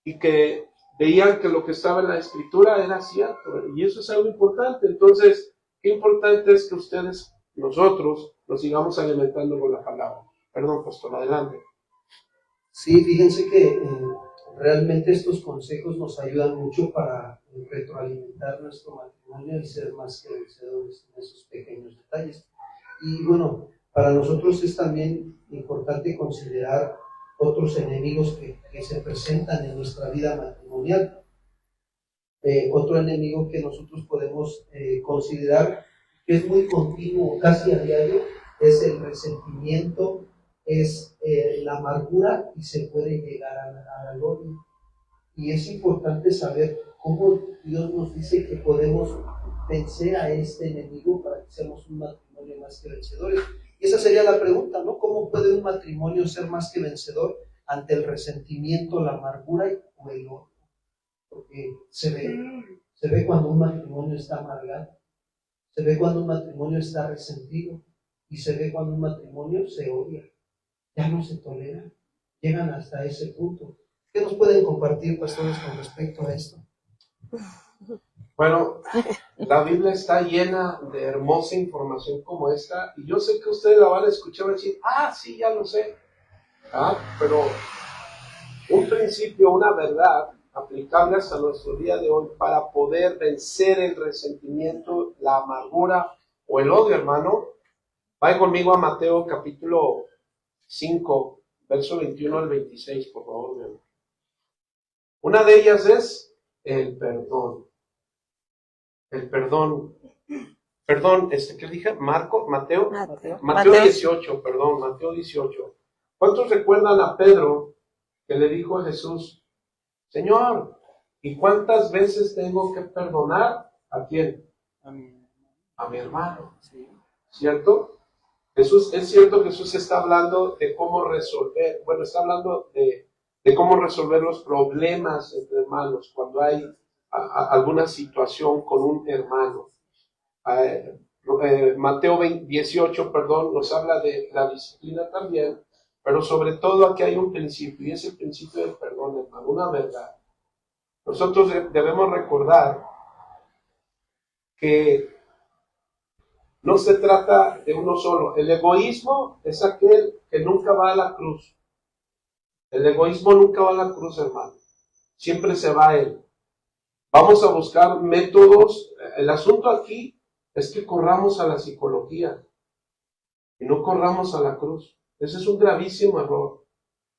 y que veían que lo que estaba en la escritura era cierto, y eso es algo importante. Entonces, qué importante es que ustedes, nosotros, nos sigamos alimentando con la palabra. Perdón, pastor, adelante. Sí, fíjense que realmente estos consejos nos ayudan mucho para retroalimentar nuestro matrimonio y ser más que vencedores en esos pequeños detalles. Y bueno, para nosotros es también importante considerar otros enemigos que se presentan en nuestra vida matrimonial. Otro enemigo que nosotros podemos considerar, que es muy continuo, casi a diario, es el resentimiento, es la amargura y se puede llegar al odio. Y es importante saber cómo Dios nos dice que podemos vencer a este enemigo para que seamos un matrimonio más que vencedores. Y esa sería la pregunta, ¿no? ¿Cómo puede un matrimonio ser más que vencedor ante el resentimiento, la amargura o el odio? Porque se ve cuando un matrimonio está amargado, se ve cuando un matrimonio está resentido y se ve cuando un matrimonio se odia, ya no se tolera, llegan hasta ese punto. ¿Qué nos pueden compartir, pastores, con respecto a esto? Bueno, la Biblia está llena de hermosa información como esta, y yo sé que ustedes la van a escuchar y decir, sí, ya lo sé. Pero un principio, una verdad aplicable hasta nuestro día de hoy para poder vencer el resentimiento, la amargura o el odio, hermano. Vayan conmigo a Mateo capítulo 5, verso 21 al 26, por favor, mi amor. Una de ellas es el perdón. El perdón. Perdón, ¿qué dije? Mateo 18, perdón, Mateo 18. ¿Cuántos recuerdan a Pedro que le dijo a Jesús, Señor, ¿y cuántas veces tengo que perdonar? ¿A quién? A mi hermano. ¿Cierto? Es cierto que Jesús está hablando de cómo resolver, está hablando de cómo resolver los problemas entre hermanos cuando hay alguna situación con un hermano. Mateo 18, nos habla de la disciplina también, pero sobre todo aquí hay un principio, y es el principio del perdón, hermano, una verdad. Nosotros debemos recordar que no se trata de uno solo. El egoísmo es aquel que nunca va a la cruz. El egoísmo nunca va a la cruz, hermano. Siempre se va a él. Vamos a buscar métodos. El asunto aquí es que corramos a la psicología y no corramos a la cruz. Ese es un gravísimo error.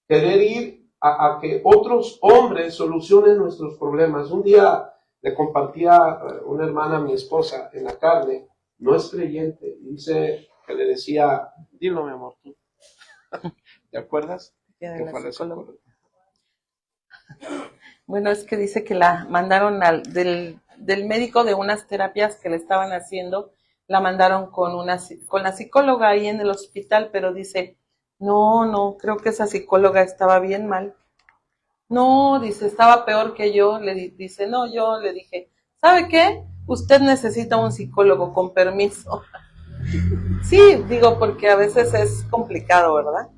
Querer ir a que otros hombres solucionen nuestros problemas. Un día le compartía una hermana a mi esposa en la carne, no es creyente, y dice que le decía, dilo mi amor, tú. ¿Te acuerdas? ¿Qué fue la psicóloga? Bueno, es que dice que la mandaron del médico de unas terapias que le estaban haciendo, la mandaron con la psicóloga ahí en el hospital, pero dice, no, creo que esa psicóloga estaba bien mal. No, dice, estaba peor que yo. Dice, no, yo le dije, ¿sabe qué? Usted necesita un psicólogo, con permiso. Sí, digo, porque a veces es complicado, ¿verdad?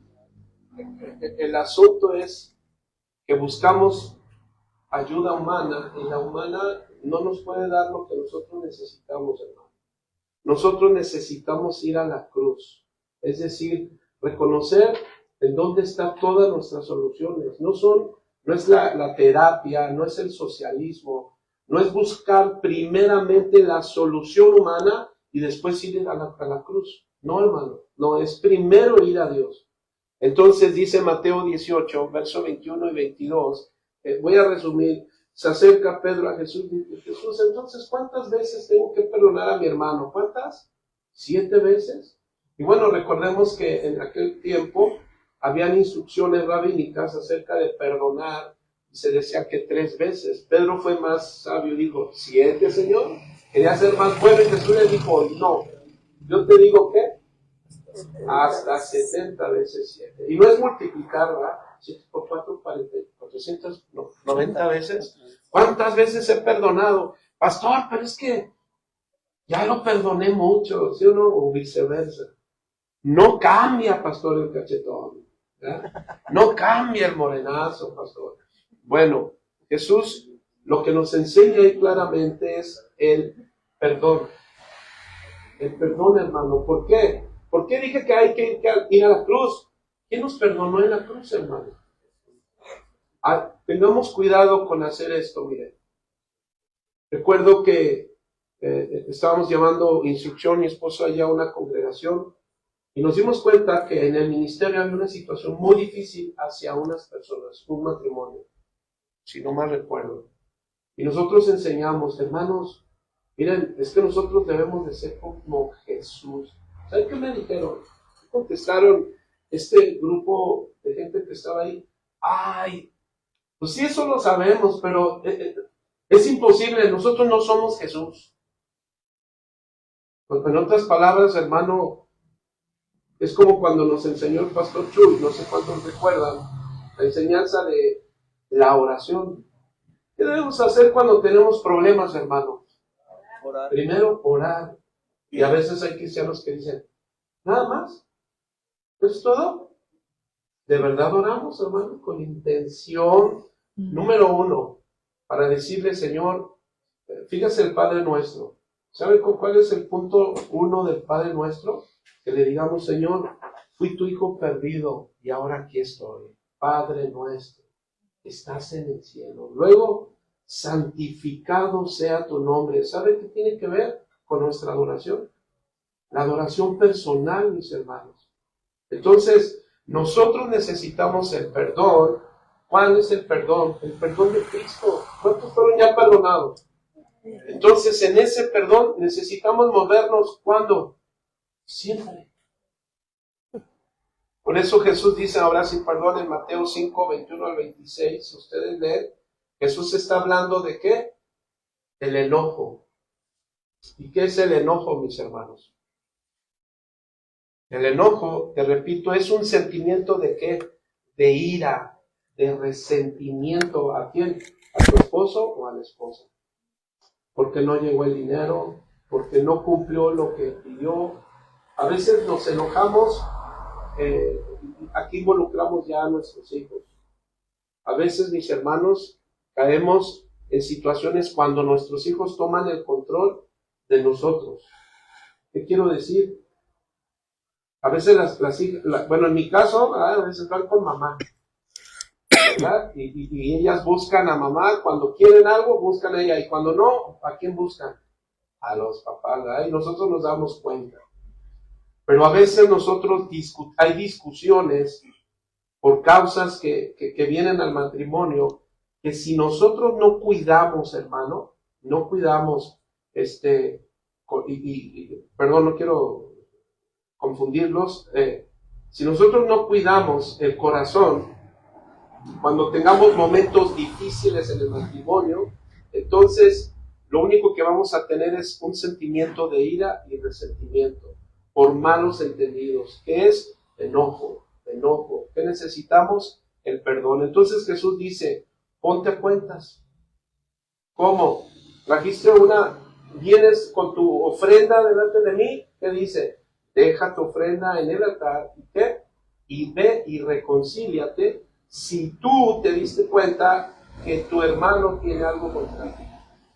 El asunto es que buscamos ayuda humana, y la humana no nos puede dar lo que nosotros necesitamos, hermano. Nosotros necesitamos ir a la cruz, es decir, reconocer en dónde están todas nuestras soluciones. No es la terapia, no es el socialismo, no es buscar primeramente la solución humana y después ir a la cruz. No, hermano, no, es primero ir a Dios. Entonces dice Mateo 18, verso 21 y 22, voy a resumir, se acerca Pedro a Jesús y dice, Jesús, entonces, ¿cuántas veces tengo que perdonar a mi hermano? ¿Cuántas? 7 veces. Y bueno, recordemos que en aquel tiempo habían instrucciones rabínicas acerca de perdonar, y se decía que 3 veces. Pedro fue más sabio y dijo, 7, Señor. Quería ser más bueno, y Jesús le dijo, no, yo te digo que hasta 70 veces 7. Y no es multiplicar, ¿verdad? 7 por 4, 490 veces. ¿Cuántas veces he perdonado? pastor, pero es que ya lo perdoné mucho, ¿sí o no? O viceversa. No cambia, pastor, el cachetón. ¿Verdad? No cambia el morenazo, pastor. Bueno, Jesús lo que nos enseña ahí claramente es el perdón. El perdón, hermano. ¿Por qué? ¿Por qué dije que hay que ir a la cruz? ¿Quién nos perdonó en la cruz, hermano? Tengamos cuidado con hacer esto, miren. Recuerdo que estábamos llevando instrucción, mi esposo, allá a una congregación, y nos dimos cuenta que en el ministerio había una situación muy difícil hacia unas personas, un matrimonio, si no mal recuerdo. Y nosotros enseñamos, hermanos, miren, es que nosotros debemos de ser como Jesús. ¿Saben qué me dijeron? Contestaron este grupo de gente que estaba ahí. Ay, pues sí, eso lo sabemos, pero es imposible, nosotros no somos Jesús. Pues en otras palabras, hermano, es como cuando nos enseñó el pastor Chuy, no sé cuántos recuerdan, la enseñanza de la oración. ¿Qué debemos hacer cuando tenemos problemas, hermano? Orar. Primero, orar. Y a veces hay cristianos que dicen, nada más, ¿eso es todo? ¿De verdad oramos, hermano? Con intención, número uno, para decirle, Señor, fíjese el Padre Nuestro. ¿Sabe cuál es el punto uno del Padre Nuestro? Que le digamos, Señor, fui tu hijo perdido y ahora aquí estoy. Padre Nuestro, estás en el cielo. Luego, santificado sea tu nombre. ¿Sabe qué tiene que ver con nuestra adoración? La adoración personal, mis hermanos. Entonces, nosotros necesitamos el perdón. ¿Cuál es el perdón? El perdón de Cristo. ¿Cuántos fueron ya perdonados? Entonces, en ese perdón necesitamos movernos. ¿Cuándo? Siempre. Por eso Jesús dice, ahora sin perdón, en Mateo 5, 21 al 26, ustedes leen, Jesús está hablando de ¿qué? El enojo. ¿Y qué es el enojo, mis hermanos? El enojo, te repito, es un sentimiento de ¿qué? De ira, de resentimiento. ¿A quién? ¿A tu esposo o a la esposa? Porque no llegó el dinero, porque no cumplió lo que pidió. A veces nos enojamos, aquí involucramos ya a nuestros hijos. A veces, mis hermanos, caemos en situaciones cuando nuestros hijos toman el control de nosotros. ¿Qué quiero decir? A veces las hijas, bueno, en mi caso, a veces van con mamá, ¿verdad? Y ellas buscan a mamá, cuando quieren algo, buscan a ella, y cuando no, ¿a quién buscan? A los papás, ¿verdad? Y nosotros nos damos cuenta. Pero a veces nosotros hay discusiones por causas que vienen al matrimonio, que si nosotros no cuidamos, hermano, no cuidamos, perdón, no quiero confundirlos, si nosotros no cuidamos el corazón, cuando tengamos momentos difíciles en el matrimonio, entonces lo único que vamos a tener es un sentimiento de ira y resentimiento por malos entendidos, que es enojo. ¿Qué necesitamos? El perdón. Entonces Jesús dice, ponte a cuentas. ¿Cómo? Trajiste vienes con tu ofrenda delante de mí, ¿qué dice? Deja tu ofrenda en el altar, ¿y qué? Y ve y reconcíliate si tú te diste cuenta que tu hermano tiene algo contra ti.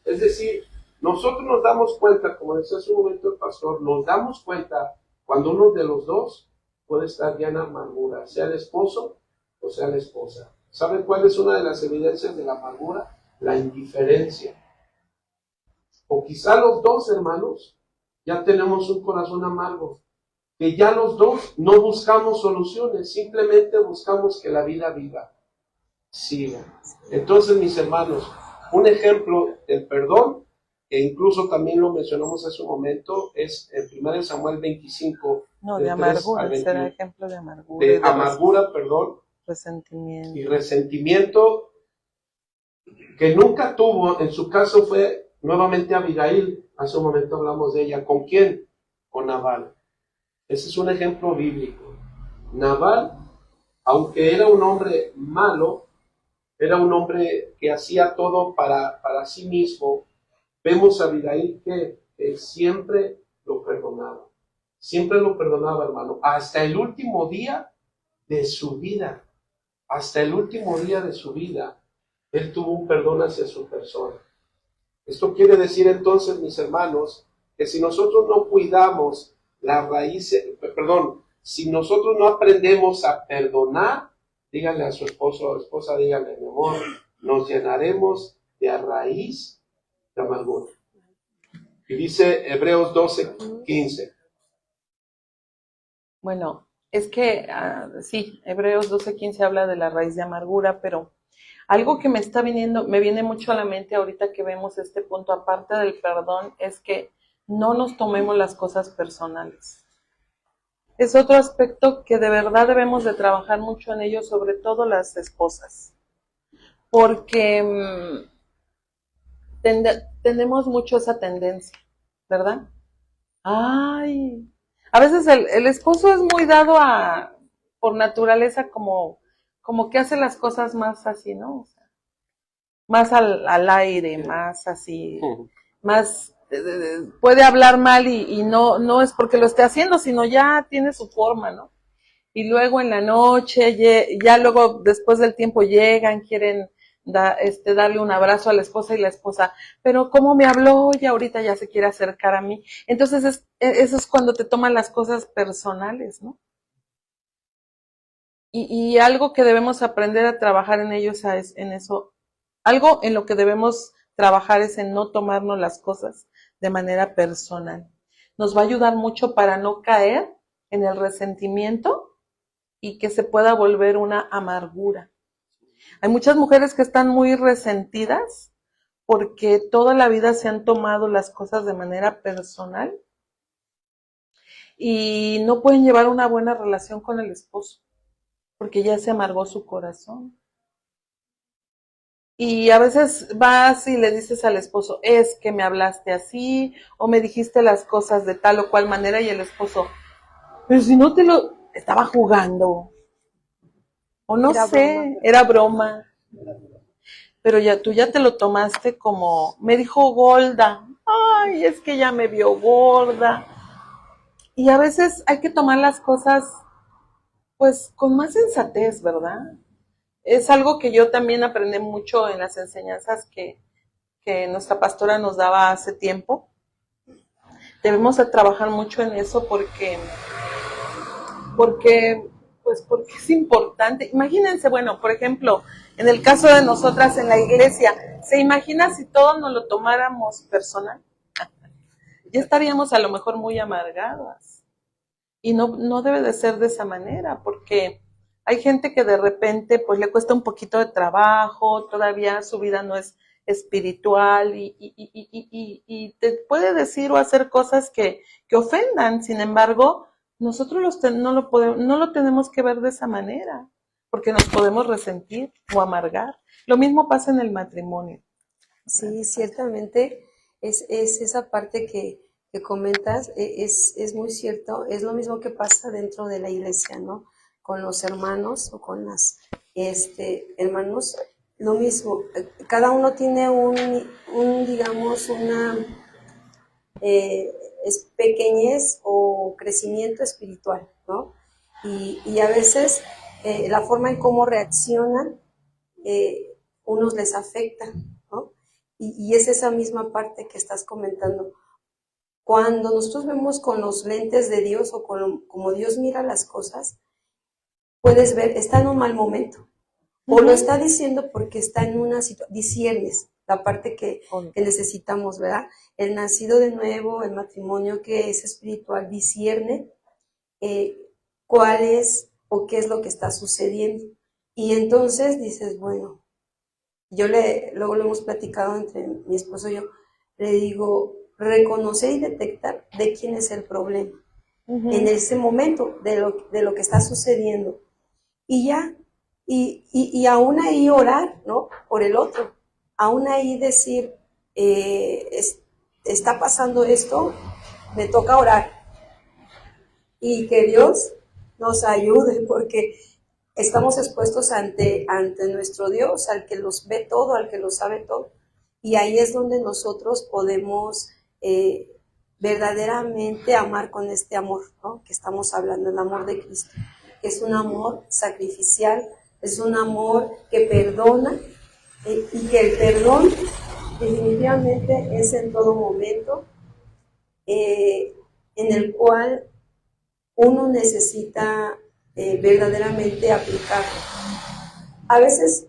Es decir, nosotros nos damos cuenta, como decía hace un momento el pastor, nos damos cuenta cuando uno de los dos puede estar ya en amargura, sea el esposo o sea la esposa. ¿Saben cuál es una de las evidencias de la amargura? La indiferencia. O quizá los dos hermanos ya tenemos un corazón amargo, que ya los dos no buscamos soluciones, simplemente buscamos que la vida siga. Entonces, mis hermanos, un ejemplo del perdón, que incluso también lo mencionamos hace un momento, es en 1 Samuel 25. No, de amargura, será ejemplo de amargura. De amargura, perdón. Resentimiento. Y resentimiento que nunca tuvo, en su caso fue nuevamente Abigail, hace un momento hablamos de ella. ¿Con quién? Con Nabal. Ese es un ejemplo bíblico. Nabal, aunque era un hombre malo, era un hombre que hacía todo para sí mismo, vemos a Abigail que siempre lo perdonaba. Siempre lo perdonaba, hermano, hasta el último día de su vida. Hasta el último día de su vida, él tuvo un perdón hacia su persona. Esto quiere decir entonces, mis hermanos, que si nosotros no cuidamos las raíces, si nosotros no aprendemos a perdonar, díganle a su esposo o esposa, díganle, mi amor, nos llenaremos de a raíz de amargura. Y dice Hebreos 12:15. Bueno, es que sí, Hebreos 12:15 habla de la raíz de amargura, pero algo que me viene mucho a la mente ahorita que vemos este punto, aparte del perdón, es que no nos tomemos las cosas personales. Es otro aspecto que de verdad debemos de trabajar mucho en ello, sobre todo las esposas, porque tenemos mucho esa tendencia, ¿verdad? Ay, a veces el esposo es muy dado por naturaleza como que hace las cosas más así, ¿no? O sea, más al aire, más así, más puede hablar mal y no es porque lo esté haciendo, sino ya tiene su forma, ¿no? Y luego en la noche, ya luego después del tiempo llegan, quieren darle un abrazo a la esposa y la esposa, pero ¿cómo me habló? Y ahorita ya se quiere acercar a mí. Entonces eso es cuando te toman las cosas personales, ¿no? Y algo que debemos aprender a trabajar en ellos es en eso. Algo en lo que debemos trabajar es en no tomarnos las cosas de manera personal. Nos va a ayudar mucho para no caer en el resentimiento y que se pueda volver una amargura. Hay muchas mujeres que están muy resentidas porque toda la vida se han tomado las cosas de manera personal y no pueden llevar una buena relación con el esposo porque ya se amargó su corazón. Y a veces vas y le dices al esposo, es que me hablaste así, o me dijiste las cosas de tal o cual manera, y el esposo, pero si no estaba jugando, o no sé, era broma. Pero tú ya te lo tomaste como, me dijo gorda, ay, es que ya me vio gorda. Y a veces hay que tomar las cosas, pues, con más sensatez, ¿verdad? Es algo que yo también aprendí mucho en las enseñanzas que nuestra pastora nos daba hace tiempo. Debemos de trabajar mucho en eso porque es importante. Imagínense, bueno, por ejemplo, en el caso de nosotras en la iglesia, ¿se imagina si todos nos lo tomáramos personal? Ya estaríamos a lo mejor muy amargadas. Y no debe de ser de esa manera, porque hay gente que de repente pues le cuesta un poquito de trabajo, todavía su vida no es espiritual y te puede decir o hacer cosas que ofendan. Sin embargo, nosotros no lo tenemos que ver de esa manera, porque nos podemos resentir o amargar. Lo mismo pasa en el matrimonio. Sí, ciertamente es esa parte que comentas, es muy cierto, es lo mismo que pasa dentro de la iglesia, ¿no? Con los hermanos o con las hermanos, lo mismo, cada uno tiene digamos, una pequeñez o crecimiento espiritual, ¿no? Y a veces la forma en cómo reaccionan, unos les afecta, ¿no? Y es esa misma parte que estás comentando. Cuando nosotros vemos con los lentes de Dios o como Dios mira las cosas, puedes ver, está en un mal momento. O lo está diciendo porque está en una situación, disiernes la parte que necesitamos, ¿verdad? El nacido de nuevo, el matrimonio que es espiritual, discierne cuál es o qué es lo que está sucediendo. Y entonces dices, bueno, luego lo hemos platicado entre mi esposo y yo, le digo, reconocer y detectar de quién es el problema en ese momento, de lo que está sucediendo. Y ya, y aún ahí orar, ¿no? Por el otro, aún ahí decir, está pasando esto, me toca orar. Y que Dios nos ayude, porque estamos expuestos ante nuestro Dios, al que los ve todo, al que lo sabe todo. Y ahí es donde nosotros podemos verdaderamente amar con este amor, ¿no? Que estamos hablando, el amor de Cristo. Es un amor sacrificial, es un amor que perdona, y que el perdón definitivamente es en todo momento, en el cual uno necesita verdaderamente aplicarlo. A veces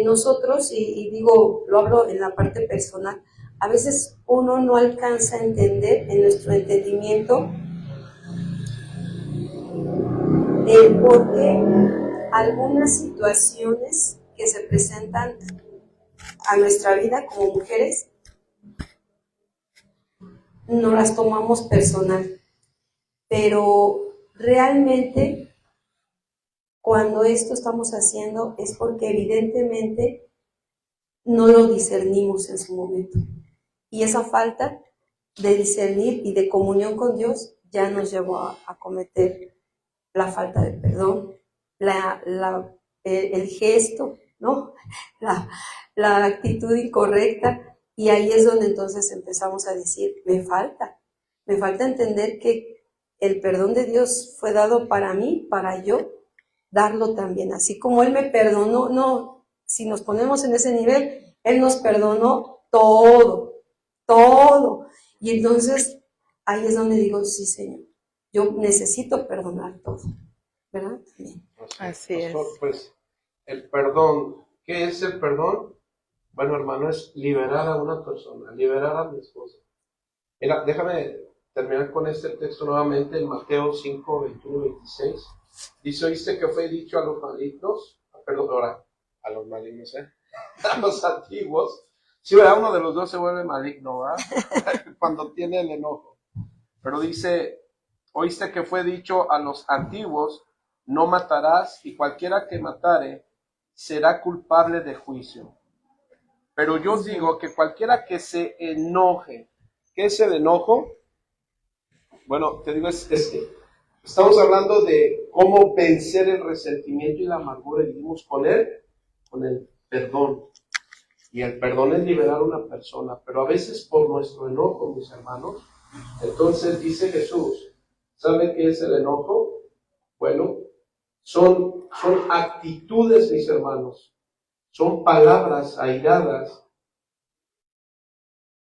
nosotros, y digo, lo hablo en la parte personal, a veces uno no alcanza a entender en nuestro entendimiento el por qué algunas situaciones que se presentan a nuestra vida como mujeres no las tomamos personal, pero realmente cuando esto estamos haciendo es porque evidentemente no lo discernimos en su momento, y esa falta de discernir y de comunión con Dios ya nos llevó a cometer la falta de perdón, el gesto, ¿no? La actitud incorrecta, y ahí es donde entonces empezamos a decir, me falta entender que el perdón de Dios fue dado para mí, para yo darlo también, así como Él me perdonó. No, si nos ponemos en ese nivel, Él nos perdonó todo, y entonces ahí es donde digo, sí, Señor, yo necesito perdonar todo, ¿verdad? También. Así es. Pastor, pues el perdón, ¿qué es el perdón? Bueno, hermano, es liberar a una persona, liberar a mi esposa. Mira, déjame terminar con este texto nuevamente en Mateo 5, 21, 26. Dice, ¿oíste que fue dicho a los malignos? Perdón, ahora, a los malignos, a los antiguos. Sí, ¿verdad? Uno de los dos se vuelve maligno, ¿verdad? Cuando tiene el enojo. Pero dice, ¿oíste que fue dicho a los antiguos? No matarás, y cualquiera que matare será culpable de juicio. Pero yo os digo que cualquiera que se enoje, ¿qué es el enojo? Bueno, te digo, estamos hablando de cómo vencer el resentimiento y la amargura, y vivimos con el perdón. Y el perdón es liberar a una persona, pero a veces por nuestro enojo, mis hermanos. Entonces dice Jesús, ¿sabe qué es el enojo? Bueno, son actitudes, mis hermanos, son palabras airadas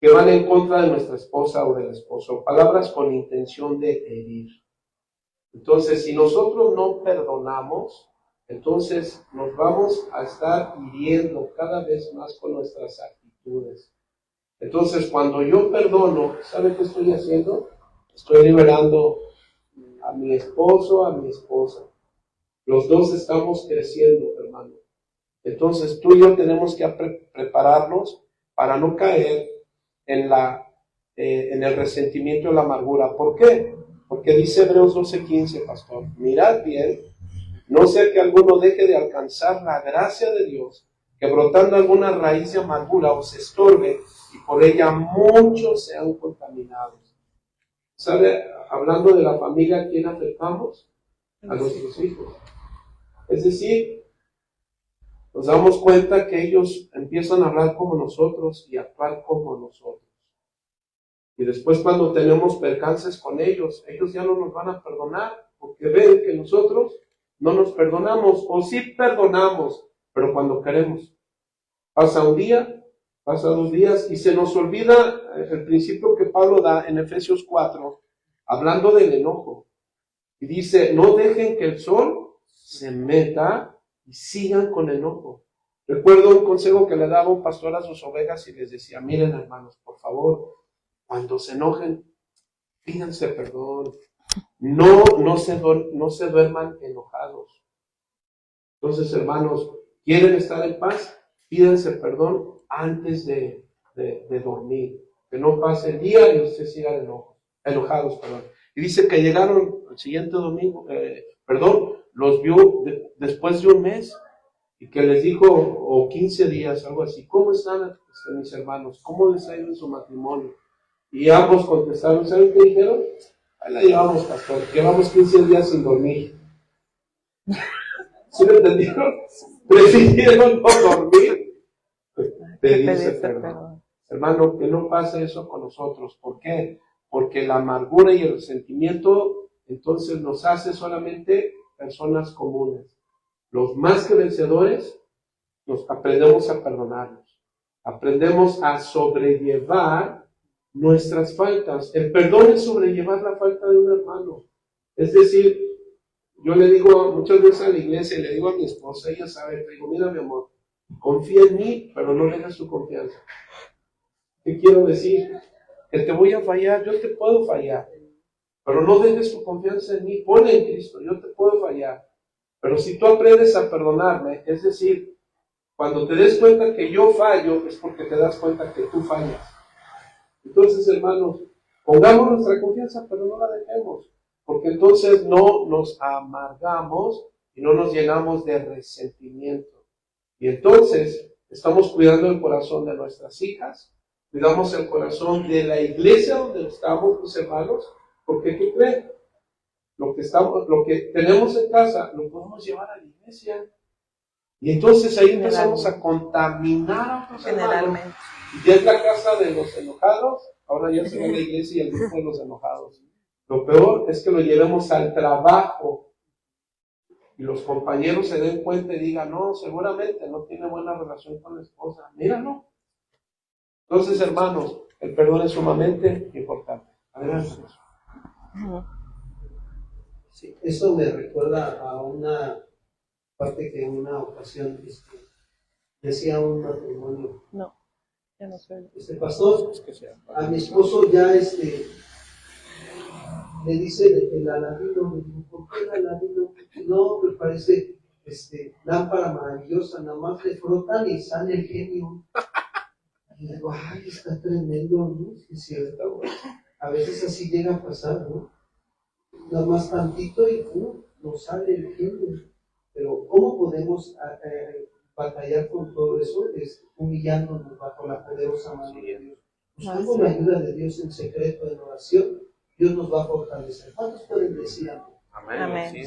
que van en contra de nuestra esposa o del esposo, palabras con intención de herir. Entonces, si nosotros no perdonamos, entonces nos vamos a estar hiriendo cada vez más con nuestras actitudes. Entonces, cuando yo perdono, ¿sabe qué estoy haciendo? Estoy liberando a mi esposo, a mi esposa. Los dos estamos creciendo, hermano. Entonces, tú y yo tenemos que prepararnos para no caer en el resentimiento y la amargura. ¿Por qué? Porque dice Hebreos 12:15, pastor, mirad bien, no sea que alguno deje de alcanzar la gracia de Dios, que brotando alguna raíz de amargura os estorbe, y por ella muchos sean contaminados. ¿Sabe? Hablando de la familia, ¿a quién afectamos? A nuestros hijos. Es decir, nos damos cuenta que ellos empiezan a hablar como nosotros y actuar como nosotros. Y después, cuando tenemos percances con ellos ya no nos van a perdonar, porque ven que nosotros no nos perdonamos, o sí perdonamos, pero cuando queremos. Pasa un día, pasa 2 días, y se nos olvida el principio que Pablo da en Efesios 4, hablando del enojo. Y dice, no dejen que el sol se meta y sigan con el enojo. Recuerdo un consejo que le daba un pastor a sus ovejas y les decía, miren hermanos, por favor, cuando se enojen, pídanse perdón. No se duerman enojados. Entonces, hermanos, ¿quieren estar en paz? Pídanse perdón antes de dormir. Que no pase el día y ustedes sigan enojados. Y dice que llegaron el siguiente domingo, los vio después de un mes, y que les dijo, o 15 días, algo así, ¿cómo están mis hermanos? ¿Cómo les ha ido en su matrimonio? Y ambos contestaron, ¿saben qué dijeron? Ahí la llevamos, pastor, llevamos 15 días sin dormir. ¿Sí me entendieron? Prefirieron no dormir. pedirse pedirse perdón. perdón. Hermano, que no pase eso con nosotros. ¿Por qué? Porque la amargura y el resentimiento entonces nos hace solamente personas comunes. Los más que vencedores, nos aprendemos a perdonarnos. Aprendemos a sobrellevar nuestras faltas. El perdón es sobrellevar la falta de un hermano. Es decir, yo le digo muchas veces a la iglesia, le digo a mi esposa, ella sabe, le digo, mira mi amor, confía en mí, pero no dejes tu confianza. ¿Qué quiero decir? Que te voy a fallar, yo te puedo fallar, pero no dejes tu confianza en mí, ponle en Cristo, yo te puedo fallar. Pero si tú aprendes a perdonarme, es decir, cuando te des cuenta que yo fallo, es porque te das cuenta que tú fallas. Entonces, hermanos, pongamos nuestra confianza, pero no la dejemos, porque entonces no nos amargamos y no nos llenamos de resentimiento. Y entonces estamos cuidando el corazón de nuestras hijas, cuidamos el corazón de la iglesia donde estamos, mis hermanos, porque ¿qué creen? Lo que tenemos en casa lo podemos llevar a la iglesia. Y entonces ahí empezamos a contaminar a otros hermanos. Generalmente. Ya es la casa de los enojados, ahora ya se va a la iglesia y el grupo de los enojados. Lo peor es que lo llevemos al trabajo y los compañeros se den cuenta y digan, no, seguramente no tiene buena relación con la esposa. Míralo. Entonces, hermanos, el perdón es sumamente importante. Adelante. Sí, eso me recuerda a una parte que en una ocasión decía un matrimonio. No, ya no soy. Pastor, a mi esposo ya le dice el aladino, me dijo, ¿por qué el aladino? No, me parece lámpara maravillosa, nada más le frotan y sale el genio. Y digo, ay, está tremendo, ¿no? Es cierto, güey. A veces así llega a pasar, ¿no? Nada más tantito y nos sale el genio. Pero ¿cómo podemos batallar con todo eso? Es humillándonos bajo la poderosa mano de Dios. Buscando la ayuda de Dios en secreto, en oración, Dios nos va a fortalecer. ¿Cuántos pueden decir amén? Amén. Amén. Sí.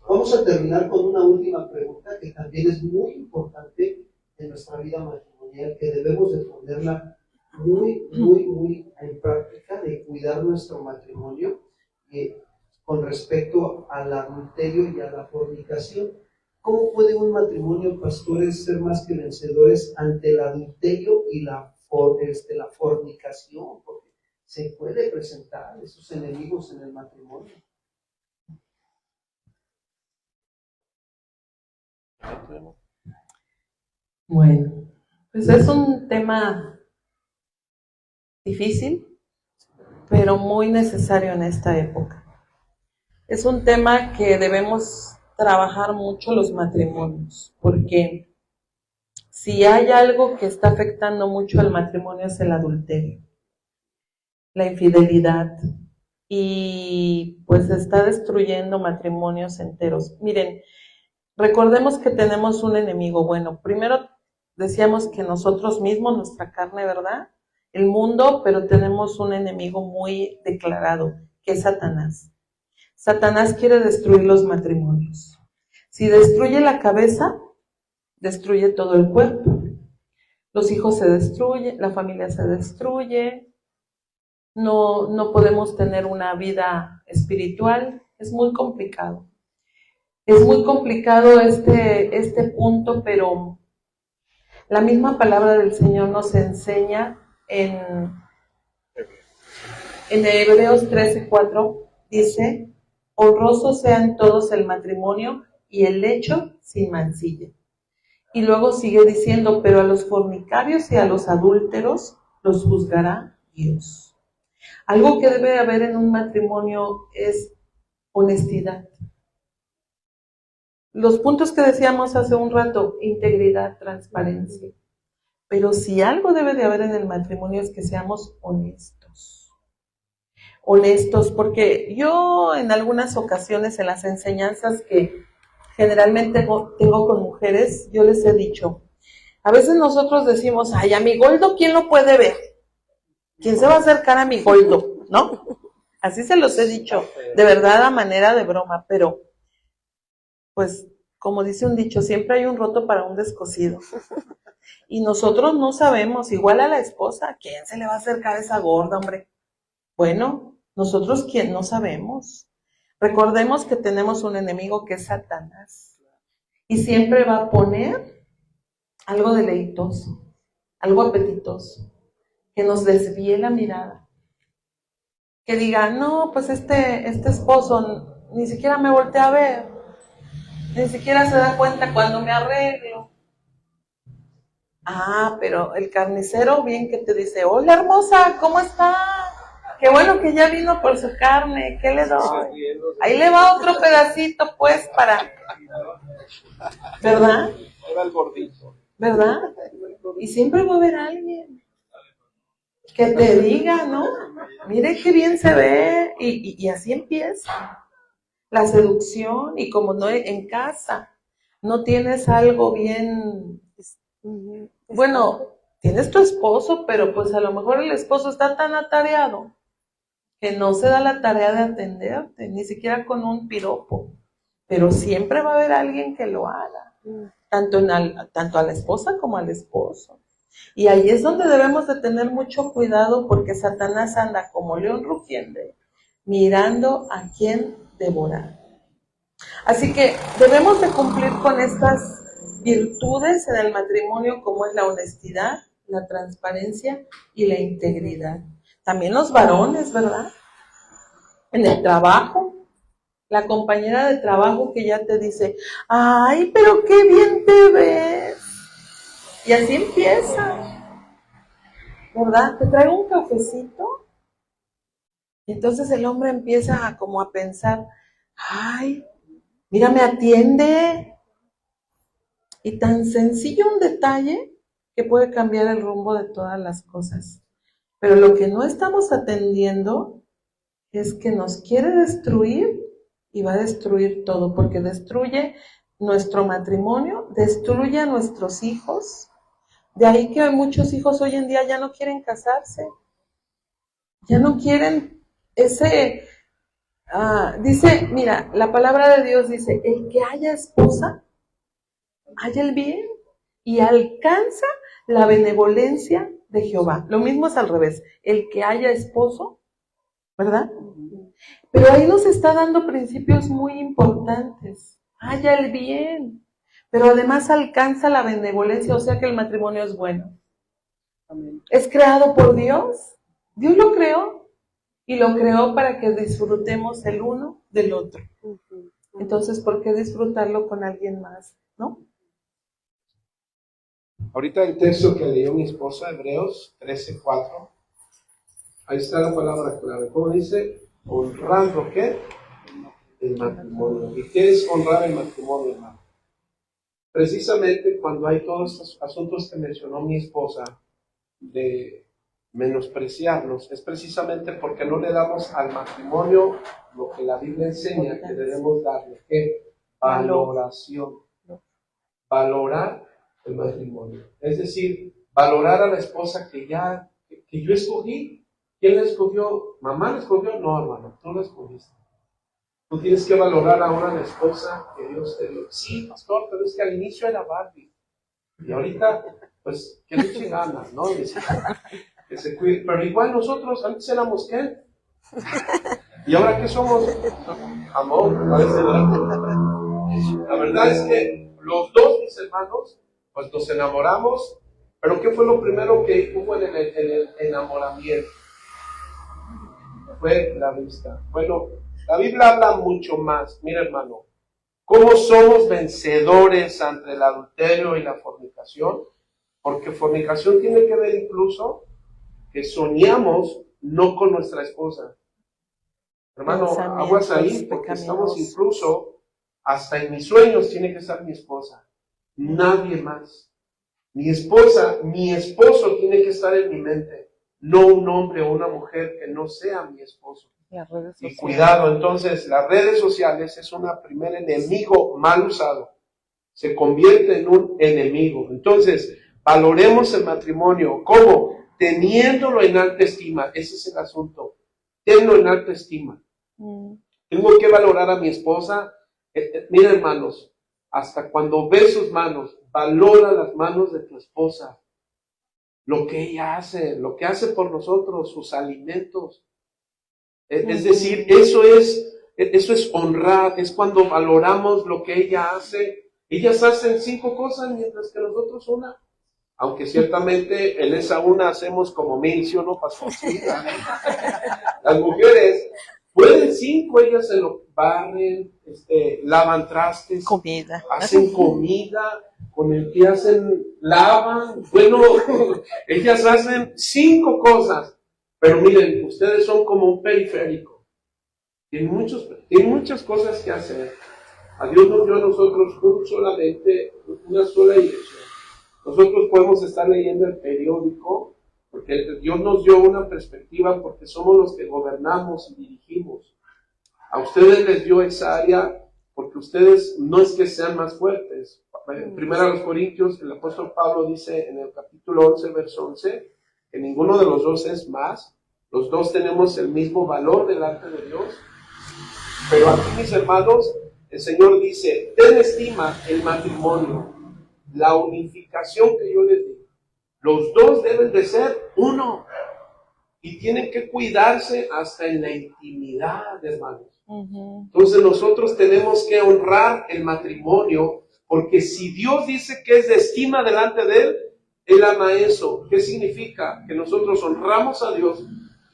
Vamos a terminar con una última pregunta que también es muy importante en nuestra vida matrimonial, que debemos de ponerla muy en práctica, de cuidar nuestro matrimonio con respecto al adulterio y a la fornicación. ¿Cómo puede un matrimonio, pastores, ser más que vencedores ante el adulterio y la fornicación? Porque se puede presentar esos enemigos en el matrimonio. Bueno, pues es un tema difícil, pero muy necesario en esta época. Es un tema que debemos trabajar mucho los matrimonios, porque si hay algo que está afectando mucho al matrimonio es el adulterio, la infidelidad, y pues está destruyendo matrimonios enteros. Miren, recordemos que tenemos un enemigo. Bueno, primero decíamos que nosotros mismos, nuestra carne, ¿verdad? El mundo, pero tenemos un enemigo muy declarado, que es Satanás. Satanás quiere destruir los matrimonios. Si destruye la cabeza, destruye todo el cuerpo. Los hijos se destruyen, la familia se destruye, no podemos tener una vida espiritual, es muy complicado. Es muy complicado este punto, pero la misma palabra del Señor nos enseña en Hebreos 13:4, dice, honrosos sean todos el matrimonio y el lecho sin mancilla. Y luego sigue diciendo, pero a los fornicarios y a los adúlteros los juzgará Dios. Algo que debe haber en un matrimonio es honestidad. Los puntos que decíamos hace un rato, integridad, transparencia. Pero si algo debe de haber en el matrimonio es que seamos honestos. Honestos, porque yo en algunas ocasiones en las enseñanzas que generalmente tengo con mujeres, yo les he dicho, a veces nosotros decimos, ay, a mi Goldo, ¿quién lo puede ver? ¿Quién se va a acercar a mi Goldo? ¿No? Así se los he dicho, de verdad a manera de broma, pero pues como dice un dicho, siempre hay un roto para un descosido. Y nosotros no sabemos, igual a la esposa, ¿quién se le va a hacer cabeza gorda, hombre? Bueno, nosotros quién no sabemos. Recordemos que tenemos un enemigo que es Satanás. Y siempre va a poner algo deleitoso, algo apetitoso, que nos desvíe la mirada. Que diga, no, pues este esposo ni siquiera me voltea a ver, ni siquiera se da cuenta cuando me arreglo. Ah, pero el carnicero bien que te dice, hola hermosa, ¿cómo está? Qué bueno que ya vino por su carne, ¿qué le doy? Ahí le va otro pedacito, pues, para... ¿Verdad? Era el gordito. ¿Verdad? Y siempre va a haber alguien que te diga, ¿no? Mire qué bien se ve, y así empieza la seducción. Y como no en casa no tienes algo bien, bueno, tienes tu esposo, pero pues a lo mejor el esposo está tan atareado que no se da la tarea de atenderte, ni siquiera con un piropo, pero siempre va a haber alguien que lo haga, tanto a la esposa como al esposo. Y ahí es donde debemos de tener mucho cuidado, porque Satanás anda como león rugiente, mirando a quién devorar. Así que debemos de cumplir con estas virtudes en el matrimonio, como es la honestidad, la transparencia y la integridad. También los varones, ¿verdad? En el trabajo, la compañera de trabajo que ya te dice, ay, pero qué bien te ves. Y así empieza, ¿verdad? Te traigo un cafecito. Y entonces el hombre empieza como a pensar, ay, mira, me atiende. Y tan sencillo un detalle que puede cambiar el rumbo de todas las cosas. Pero lo que no estamos atendiendo es que nos quiere destruir y va a destruir todo, porque destruye nuestro matrimonio, destruye a nuestros hijos. De ahí que muchos hijos hoy en día ya no quieren casarse, ya no quieren dice, mira, la palabra de Dios dice, el que haya esposa, haya el bien y alcanza la benevolencia de Jehová. Lo mismo es al revés, el que haya esposo, ¿verdad? Pero ahí nos está dando principios muy importantes. Haya el bien, pero además alcanza la benevolencia, o sea que el matrimonio es bueno. Es creado por Dios. Dios lo creó y lo creó para que disfrutemos el uno del otro. Entonces, ¿por qué disfrutarlo con alguien más? ¿No? Ahorita el texto que leyó mi esposa, Hebreos 13:4, ahí está la palabra clave. ¿Cómo dice? Honrando, ¿qué? El matrimonio. ¿Y qué es honrar el matrimonio, hermano? Precisamente cuando hay todos estos asuntos que mencionó mi esposa de menospreciarlos, es precisamente porque no le damos al matrimonio lo que la Biblia enseña que debemos darle, ¿qué? Valoración. Valorar el matrimonio. Es decir, valorar a la esposa que yo escogí. ¿Quién la escogió? ¿Mamá la escogió? No, hermano, tú la escogiste. Tú tienes que valorar ahora a la esposa que Dios te dio. Sí, pastor, pero es que al inicio era Barbie. Y ahorita, pues, que le eche ganas, ¿no? Que se cuide. Pero igual nosotros, antes éramos ¿qué? ¿Y ahora qué somos? Amor, parece. La verdad es que los dos, mis hermanos, pues nos enamoramos. Pero ¿qué fue lo primero que hubo en el enamoramiento? Fue la vista. Bueno, la Biblia habla mucho más. Mira, hermano, ¿cómo somos vencedores ante el adulterio y la fornicación? Porque fornicación tiene que ver incluso que soñamos no con nuestra esposa. Hermano, aguas ahí, porque estamos incluso, hasta en mis sueños tiene que estar mi esposa. Nadie más. Mi esposa, mi esposo tiene que estar en mi mente. No un hombre o una mujer que no sea mi esposo. Y cuidado, entonces, las redes sociales es un primer enemigo mal usado. Se convierte en un enemigo. Entonces, valoremos el matrimonio. ¿Cómo? Teniéndolo en alta estima. Ese es el asunto. Tenlo en alta estima. Tengo que valorar a mi esposa. Mira, hermanos, hasta cuando ve sus manos, valora las manos de tu esposa, lo que ella hace, lo que hace por nosotros, sus alimentos. Es decir, eso es honrar, es cuando valoramos lo que ella hace. Ellas hacen 5 cosas mientras que nosotros una. Aunque ciertamente en esa una hacemos como 1000, ¿sí o no, pastor? Sí, las mujeres pueden 5, ellas se lo barren, lavan trastes, Comida. hacen comida, con el que hacen, lavan, bueno, ellas hacen 5 cosas, pero miren, ustedes son como un periférico, tienen muchas cosas que hacer. A Dios nos dio a nosotros una sola iglesia. Nosotros podemos estar leyendo el periódico, porque Dios nos dio una perspectiva, porque somos los que gobernamos y dirigimos. A ustedes les dio esa área, porque ustedes no es que sean más fuertes. En 1 Corintios, el apóstol Pablo dice en el capítulo 11, verso 11, que ninguno de los dos es más. Los dos tenemos el mismo valor delante de Dios. Pero aquí, mis hermanos, el Señor dice, ten estima el matrimonio, la unificación que yo les digo. Los dos deben de ser uno. Y tienen que cuidarse hasta en la intimidad, hermanos. Entonces nosotros tenemos que honrar el matrimonio, porque si Dios dice que es de estima delante de Él, Él ama eso. ¿Qué significa? Que nosotros honramos a Dios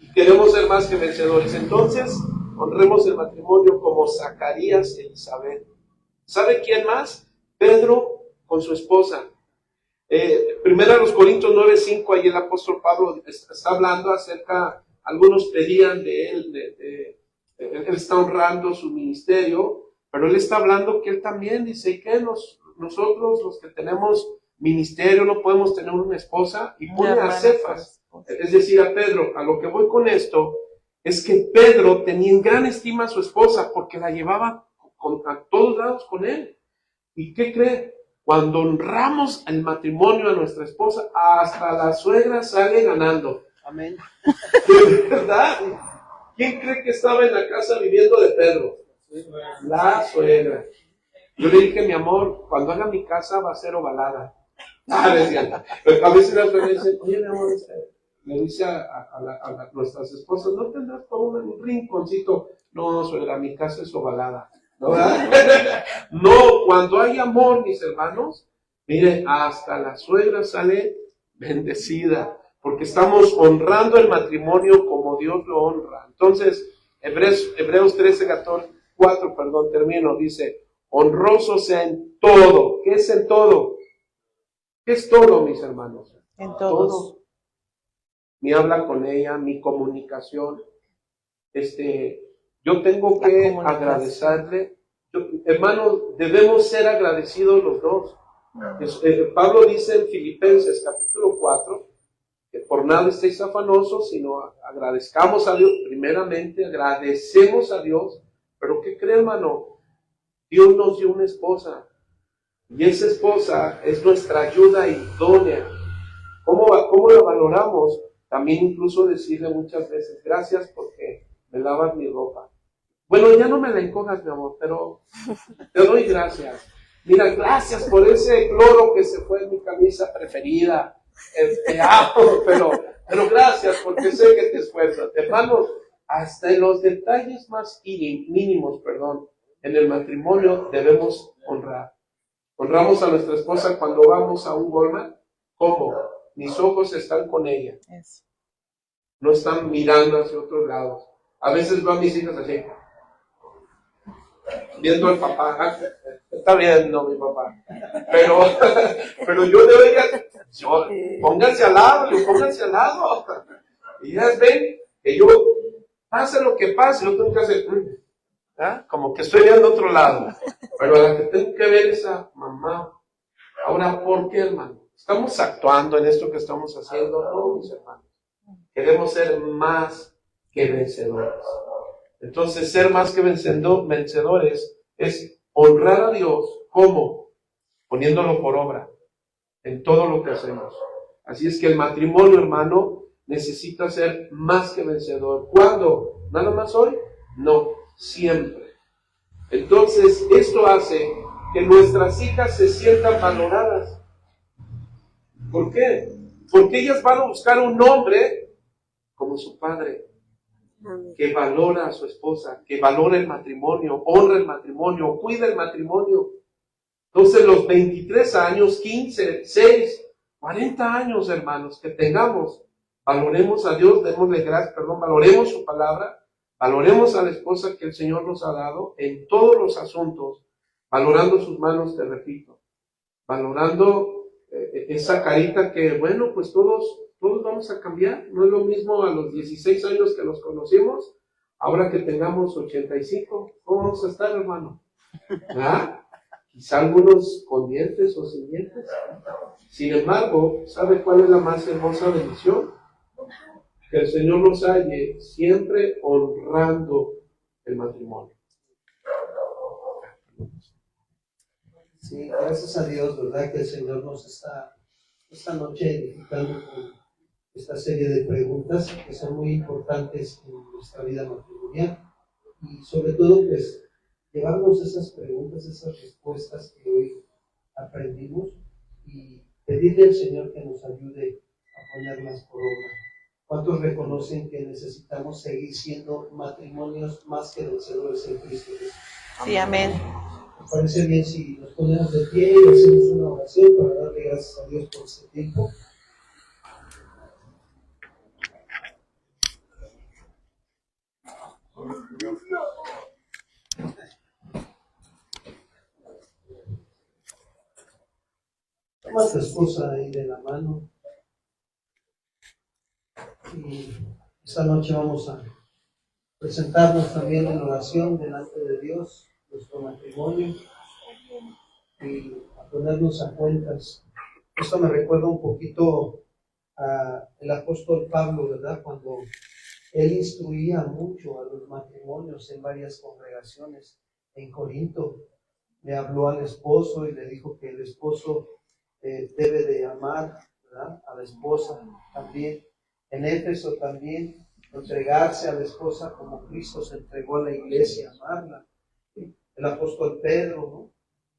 y queremos ser más que vencedores. Entonces, honremos el matrimonio como Zacarías e Isabel. ¿Sabe quién más? Pedro con su esposa. Primero Corintios 9:5, ahí el apóstol Pablo está hablando acerca, algunos pedían de él, él está honrando su ministerio, pero él está hablando que él también dice, ¿y qué? Nosotros los que tenemos ministerio no podemos tener una esposa, y pone a Cefas, es decir, a Pedro. A lo que voy con esto es que Pedro tenía en gran estima a su esposa porque la llevaba a todos lados con él. ¿Y qué cree? Cuando honramos el matrimonio a nuestra esposa, hasta la suegra sale ganando. Amén. ¿De verdad? ¿Quién cree que estaba en la casa viviendo de Pedro? La suegra. Yo le dije, mi amor, cuando haga mi casa va a ser ovalada. Decía. A veces la suegra dice, oye, mi amor, le dice a nuestras esposas, ¿no tendrás por un rinconcito? No, suegra, mi casa es ovalada. ¿No, no, cuando hay amor, mis hermanos, mire, hasta la suegra sale bendecida, porque estamos honrando el matrimonio como Dios lo honra. Entonces, Hebreos 13:4, termino, dice, honrosos sea en todo. ¿Qué es en todo? ¿Qué es todo, mis hermanos? En todos. Todo. Mi habla con ella, mi comunicación, yo tengo que agradecerle. Hermanos, debemos ser agradecidos los dos. Pablo dice en Filipenses capítulo 4, que por nada estéis afanosos, sino agradezcamos a Dios. Primeramente, agradecemos a Dios. Pero ¿qué cree, hermano? Dios nos dio una esposa. Y esa esposa es nuestra ayuda idónea. ¿Cómo la valoramos? También incluso decirle muchas veces, gracias porque me lavas mi ropa. Bueno, ya no me la encojas, mi amor, pero te doy gracias. Mira, gracias por ese cloro que se fue en mi camisa preferida. Te amo, pero gracias porque sé que te esfuerzas. Hermanos, hasta en los detalles más mínimos, en el matrimonio debemos honrar. Honramos a nuestra esposa cuando vamos a un Walmart. ¿Cómo? Mis ojos están con ella. No están mirando hacia otros lados. A veces van mis hijas así, viendo al papá. Está bien, no, mi papá. Pero yo de ella, pónganse al lado. Y ellas ven que yo, pase lo que pase, yo tengo que hacer, como que estoy viendo otro lado. Pero la que tengo que ver es a mamá. Ahora, ¿por qué, hermano? ¿Estamos actuando en esto que estamos haciendo? No, mis hermanos. Queremos ser más que vencedores. Entonces, ser más que vencedores es honrar a Dios. ¿Cómo? Poniéndolo por obra en todo lo que hacemos. Así es que el matrimonio, hermano, necesita ser más que vencedor. ¿Cuándo? ¿Nada más hoy? No, siempre. Entonces, esto hace que nuestras hijas se sientan valoradas. ¿Por qué? Porque ellas van a buscar un hombre como su padre, que valora a su esposa, que valora el matrimonio, honra el matrimonio, cuida el matrimonio. Entonces los 23 años, 15, 6, 40 años, hermanos, que tengamos, valoremos a Dios, démosle gracias, valoremos su palabra, valoremos a la esposa que el Señor nos ha dado en todos los asuntos, valorando sus manos, te repito, valorando esa carita que, bueno, pues todos vamos a cambiar. No es lo mismo a los 16 años que nos conocimos, ahora que tengamos 85. ¿Cómo vamos a estar, hermano? ¿Ah? Quizá algunos con dientes o sin dientes. Sin embargo, ¿sabe cuál es la más hermosa bendición? Que el Señor nos halle siempre honrando el matrimonio. Sí, gracias a Dios, ¿verdad? Que el Señor nos está esta noche edificando con esta serie de preguntas que son muy importantes en nuestra vida matrimonial. Y sobre todo, pues, llevarnos esas preguntas, esas respuestas que hoy aprendimos y pedirle al Señor que nos ayude a ponerlas por obra. ¿Cuántos reconocen que necesitamos seguir siendo matrimonios más que vencedores en Cristo Jesús? Sí, amén. Me parece bien si nos ponemos de pie y hacemos una oración para darle gracias a Dios por este tiempo. Toma a tu esposa ahí de la mano y esta noche vamos a presentarnos también en oración delante de Dios, nuestro matrimonio, y a ponernos a cuentas. Esto me recuerda un poquito al apóstol Pablo, ¿verdad? Cuando él instruía mucho a los matrimonios en varias congregaciones. En Corinto le habló al esposo y le dijo que el esposo debe de amar, ¿verdad?, a la esposa también. En Éfeso también, entregarse a la esposa como Cristo se entregó a la iglesia, amarla. El apóstol Pedro,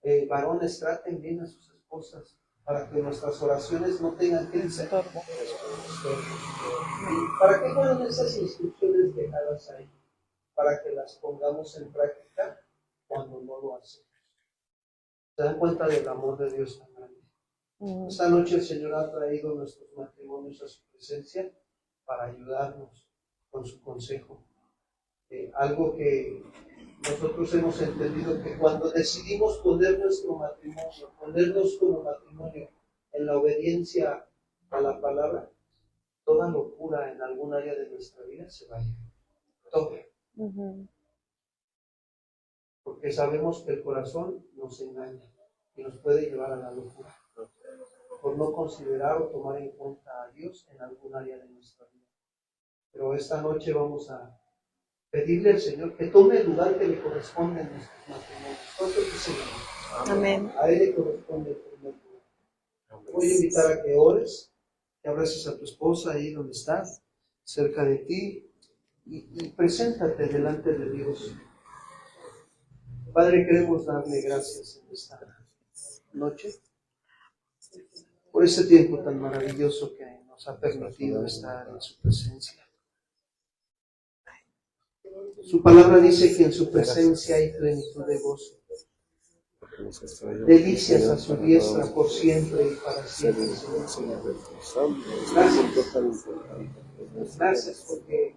¿no? Varones, traten bien a sus esposas para que nuestras oraciones no tengan que ser. ¿Para qué fueron esas instrucciones dejadas ahí? Para que las pongamos en práctica cuando no lo hacemos. ¿Se dan cuenta del amor de Dios tan grande? Esta noche el Señor ha traído nuestros matrimonios a su presencia para ayudarnos con su consejo. Algo que nosotros hemos entendido, que cuando decidimos poner nuestro matrimonio, ponernos como matrimonio en la obediencia a la palabra, toda locura en algún área de nuestra vida se va a ir. Todo. Porque sabemos que el corazón nos engaña y nos puede llevar a la locura por no considerar o tomar en cuenta a Dios en algún área de nuestra vida. Pero esta noche vamos a pedirle al Señor que tome el lugar que le corresponde en nuestros matrimonios. ¿Cuántos dicen amén? A Él le corresponde el primer lugar. Voy a invitar a que ores, que abraces a tu esposa ahí donde estás, cerca de ti, y preséntate delante de Dios. Padre, queremos darle gracias en esta noche por este tiempo tan maravilloso que nos ha permitido estar en su presencia. Su palabra dice que en su presencia hay plenitud de gozo, delicias a su diestra por siempre y para siempre. Gracias porque,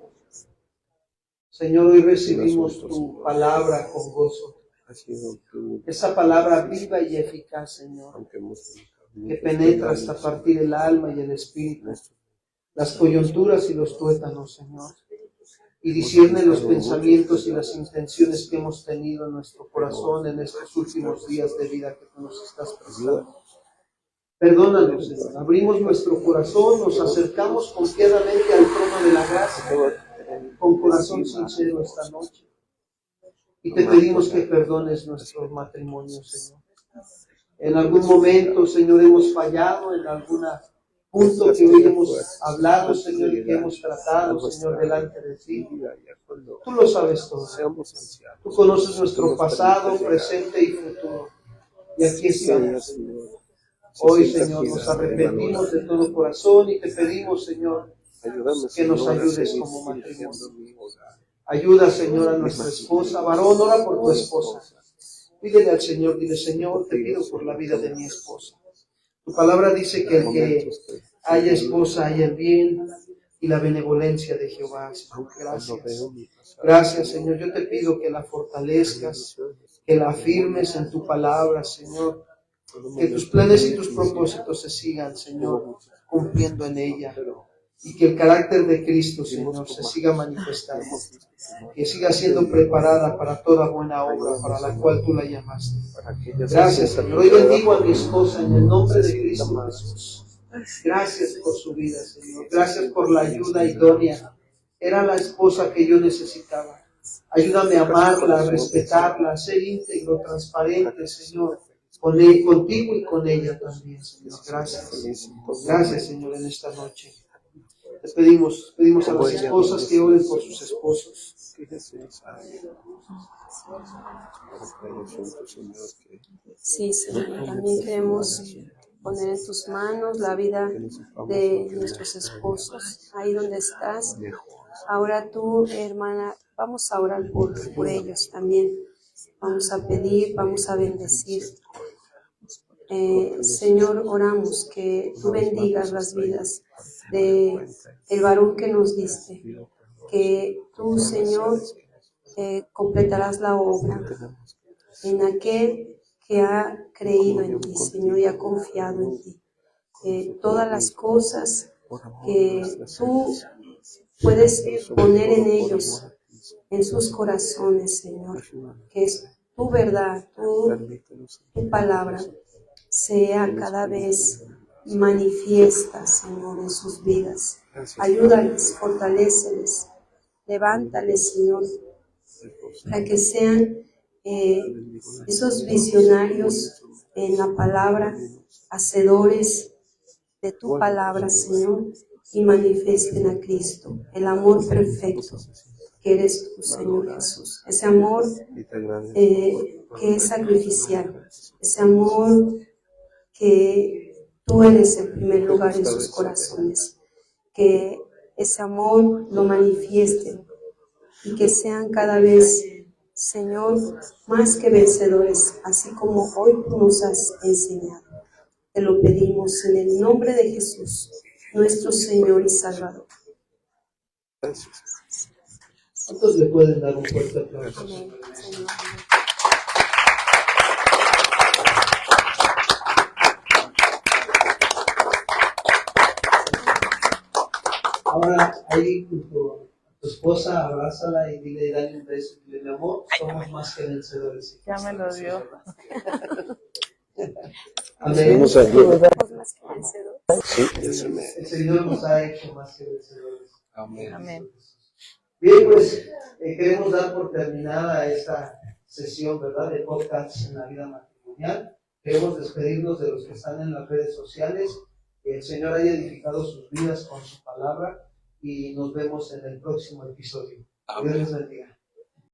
Señor, hoy recibimos tu palabra con gozo. Esa palabra viva y eficaz, Señor, que penetra hasta partir el alma y el espíritu, las coyunturas y los tuétanos, Señor, y discierne los pensamientos y las intenciones que hemos tenido en nuestro corazón en estos últimos días de vida que tú nos estás prestando. Perdónanos, Señor. Abrimos nuestro corazón, nos acercamos confiadamente al trono de la gracia, con corazón sincero esta noche. Y te pedimos que perdones nuestros matrimonios, Señor. En algún momento, Señor, hemos fallado en algún punto que hoy hemos hablado, Señor, y que hemos tratado, Señor, delante de ti. Tú lo sabes todo. Tú conoces nuestro pasado, presente y futuro. Y aquí estamos, Señor. Hoy, Señor, nos arrepentimos de todo corazón y te pedimos, Señor, que nos ayudes como matrimonio. Ayuda, Señor, a nuestra esposa. Varón, ora por tu esposa. Pídele al Señor, dile, Señor, te pido por la vida de mi esposa. Tu palabra dice que el que haya esposa haya el bien y la benevolencia de Jehová. Señor, gracias. Gracias, Señor. Yo te pido que la fortalezcas, que la afirmes en tu palabra, Señor. Que tus planes y tus propósitos se sigan, Señor, cumpliendo en ella. Y que el carácter de Cristo, Señor, se siga manifestando. Que siga siendo preparada para toda buena obra para la cual tú la llamaste. Gracias, Señor. Hoy bendigo a mi esposa en el nombre de Cristo Jesús. Gracias por su vida, Señor. Gracias por la ayuda idónea. Era la esposa que yo necesitaba. Ayúdame a amarla, a respetarla, a ser íntegro, transparente, Señor. Contigo y con ella también, Señor. Gracias. Gracias, Señor, en esta noche. Les pedimos a las esposas que oren por sus esposos. Sí, Señor, también queremos poner en tus manos la vida de nuestros esposos, ahí donde estás. Ahora tú, hermana, vamos a orar por ellos también. Vamos a pedir, vamos a bendecir. Señor, oramos que tú bendigas las vidas de el varón que nos diste, que tú, Señor, completarás la obra en aquel que ha creído en ti, Señor, y ha confiado en ti. Todas las cosas que tú puedes poner en ellos, en sus corazones, Señor, que es tu verdad, tu palabra, sea cada vez manifiesta, Señor, en sus vidas. Ayúdales, fortaléceles, levántales, Señor, para que sean esos visionarios en la palabra, hacedores de tu palabra, Señor, y manifiesten a Cristo, el amor perfecto que eres tú, Señor Jesús. Ese amor que es sacrificial, ese amor que tú eres en primer lugar en sus corazones, que ese amor lo manifiesten y que sean cada vez, Señor, más que vencedores, así como hoy tú nos has enseñado. Te lo pedimos en el nombre de Jesús, nuestro Señor y Salvador. ¿Cuántos le pueden dar un fuerte aplauso? Amén, Señor. Ahora, ahí junto a tu esposa, abrázala y dale un beso. Dile, mi amor, somos más que vencedores. Ya me lo dio. Amén. Somos más que vencedores. El Señor nos ha hecho más que vencedores. Amén. Amén. Bien, pues queremos dar por terminada esta sesión, ¿verdad?, de podcast en la vida matrimonial. Queremos despedirnos de los que están en las redes sociales. Que el Señor haya edificado sus vidas con su palabra y nos vemos en el próximo episodio. Dios les bendiga.